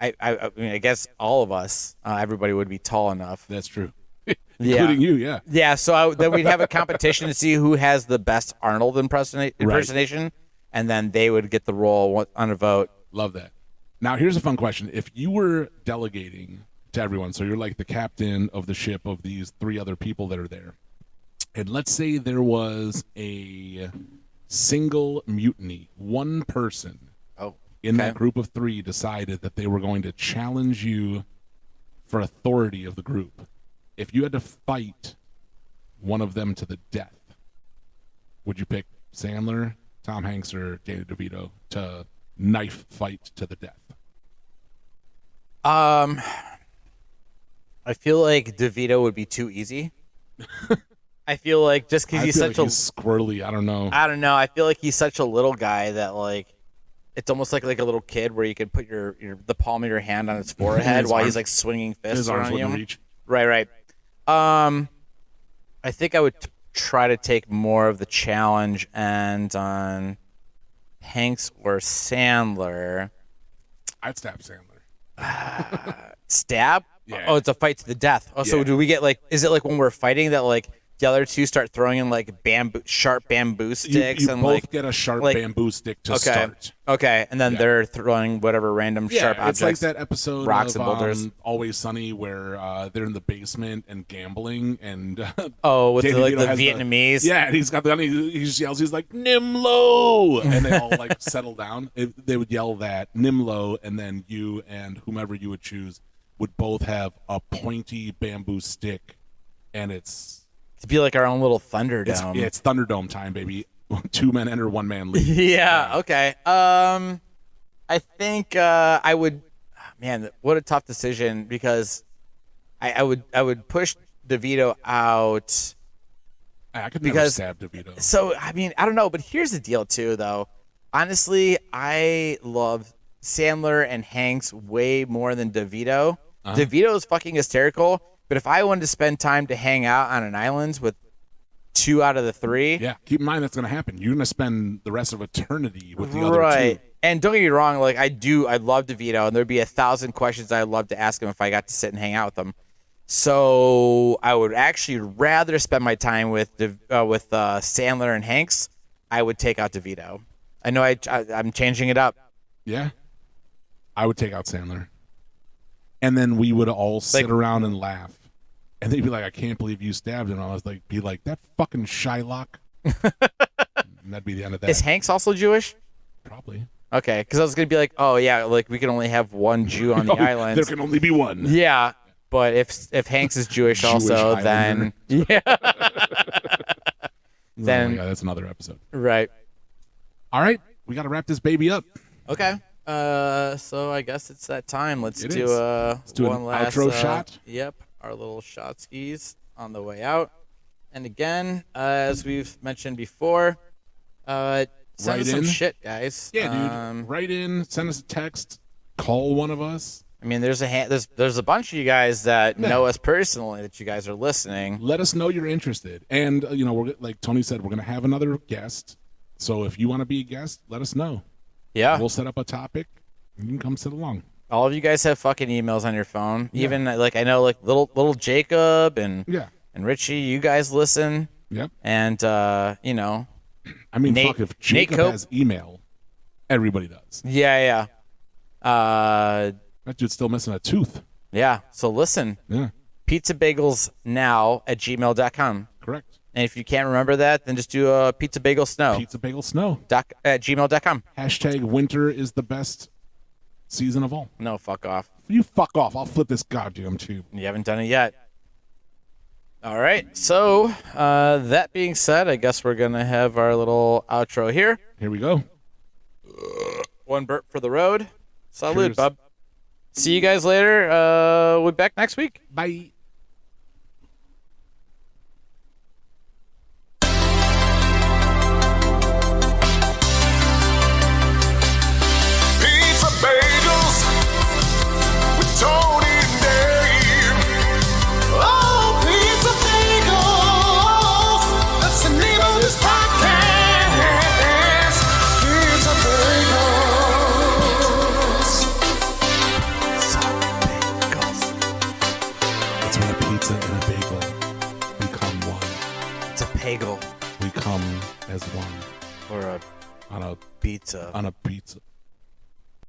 I guess all of us, everybody would be tall enough. That's true. Including you, yeah. Yeah, so then we'd have a competition to see who has the best Arnold impersonation, and then they would get the role on a vote. Love that. Now, here's a fun question. If you were delegating to everyone, so you're like the captain of the ship of these 3 other people that are there, and let's say there was a single mutiny, one person in that group of 3 decided that they were going to challenge you for authority of the group. If you had to fight one of them to the death, would you pick Sandler, Tom Hanks, or Danny DeVito to knife fight to the death? I feel like DeVito would be too easy. I feel like just because he's such he's squirrely, I don't know. I feel like he's such a little guy that like it's almost like a little kid where you can put the palm of your hand on his forehead while he's like swinging fists around you. Reach. Right. I think I would try to take more of the challenge and on Hanks or Sandler. I'd stab Sandler. Stab? Yeah. Oh, it's a fight to the death. Oh, so do we get like? Is it like when we're fighting that like the other 2 start throwing in like sharp bamboo sticks you and both like get a sharp bamboo stick to start. Okay, and then they're throwing whatever random sharp objects. It's like that episode rocks of and boulders. Always Sunny where they're in the basement and gambling and with the Vietnamese. And he's got the gun. He just yells. He's like Nimlo, and they all like settle down. They would yell that Nimlo, and then you and whomever you would choose would both have a pointy bamboo stick, and it's to be like our own little Thunderdome. It's Thunderdome time, baby. 2 men enter, 1 man leaves. Yeah. Okay. I think I would. Man, what a tough decision because I would push DeVito out I could never because stab DeVito. so I mean I don't know, but here's the deal too though. Honestly, I love Sandler and Hanks way more than DeVito. DeVito is fucking hysterical, but if I wanted to spend time to hang out on an island with 2 out of the 3, Yeah, keep in mind that's going to happen. You're going to spend the rest of eternity with the other 2. And don't get me wrong, like I love DeVito, and there'd be 1,000 questions I'd love to ask him if I got to sit and hang out with him. So I would actually rather spend my time with Sandler and Hanks. I would take out DeVito. I know I'm changing it up. Yeah, I would take out Sandler, and then we would all sit around and laugh, and they'd be like, "I can't believe you stabbed him." And I was like, "Be like that fucking Shylock," and that'd be the end of that. Is Hanks also Jewish? Probably. Okay, because I was gonna be like, oh yeah, like we can only have one Jew on the island. There can only be one. Yeah, but if Hanks is Jewish also, then yeah, then oh my God, that's another episode. Right. All right, we got to wrap this baby up. Okay. So I guess it's that time. Let's do one last outro shot. Yep, our little shot skis on the way out. And again, as we've mentioned before, send us some shit, guys. Yeah, dude. Write in, send us a text, call one of us. I mean, there's a bunch of you guys that know us personally that you guys are listening. Let us know you're interested, and we're like Tony said, we're gonna have another guest. So if you want to be a guest, let us know. Yeah, we'll set up a topic. And you can come sit along. All of you guys have fucking emails on your phone. Yeah. Even like I know like little Jacob and Richie, you guys listen. Yep. And I mean, fuck, if Jacob has email, everybody does. Yeah. That dude's still missing a tooth. Yeah. So listen. Yeah. pizzabagelsnow@gmail.com. Correct. And if you can't remember that, then just do a pizza bagel snow. Pizza bagel snow. @gmail.com. # winter is the best season of all. No, fuck off. You fuck off. I'll flip this goddamn tube. You haven't done it yet. All right. So that being said, I guess we're going to have our little outro here. Here we go. One burp for the road. Salud, Cheers. bub. See you guys later. We'll be back next week. Bye. Pizza Bagels with Tony and Dave. Oh, Pizza Bagels. That's the name of this podcast. Pizza Bagels. It's when a pizza and a bagel become one. It's a pagel. We come as one. Or a on a pizza. On a pizza.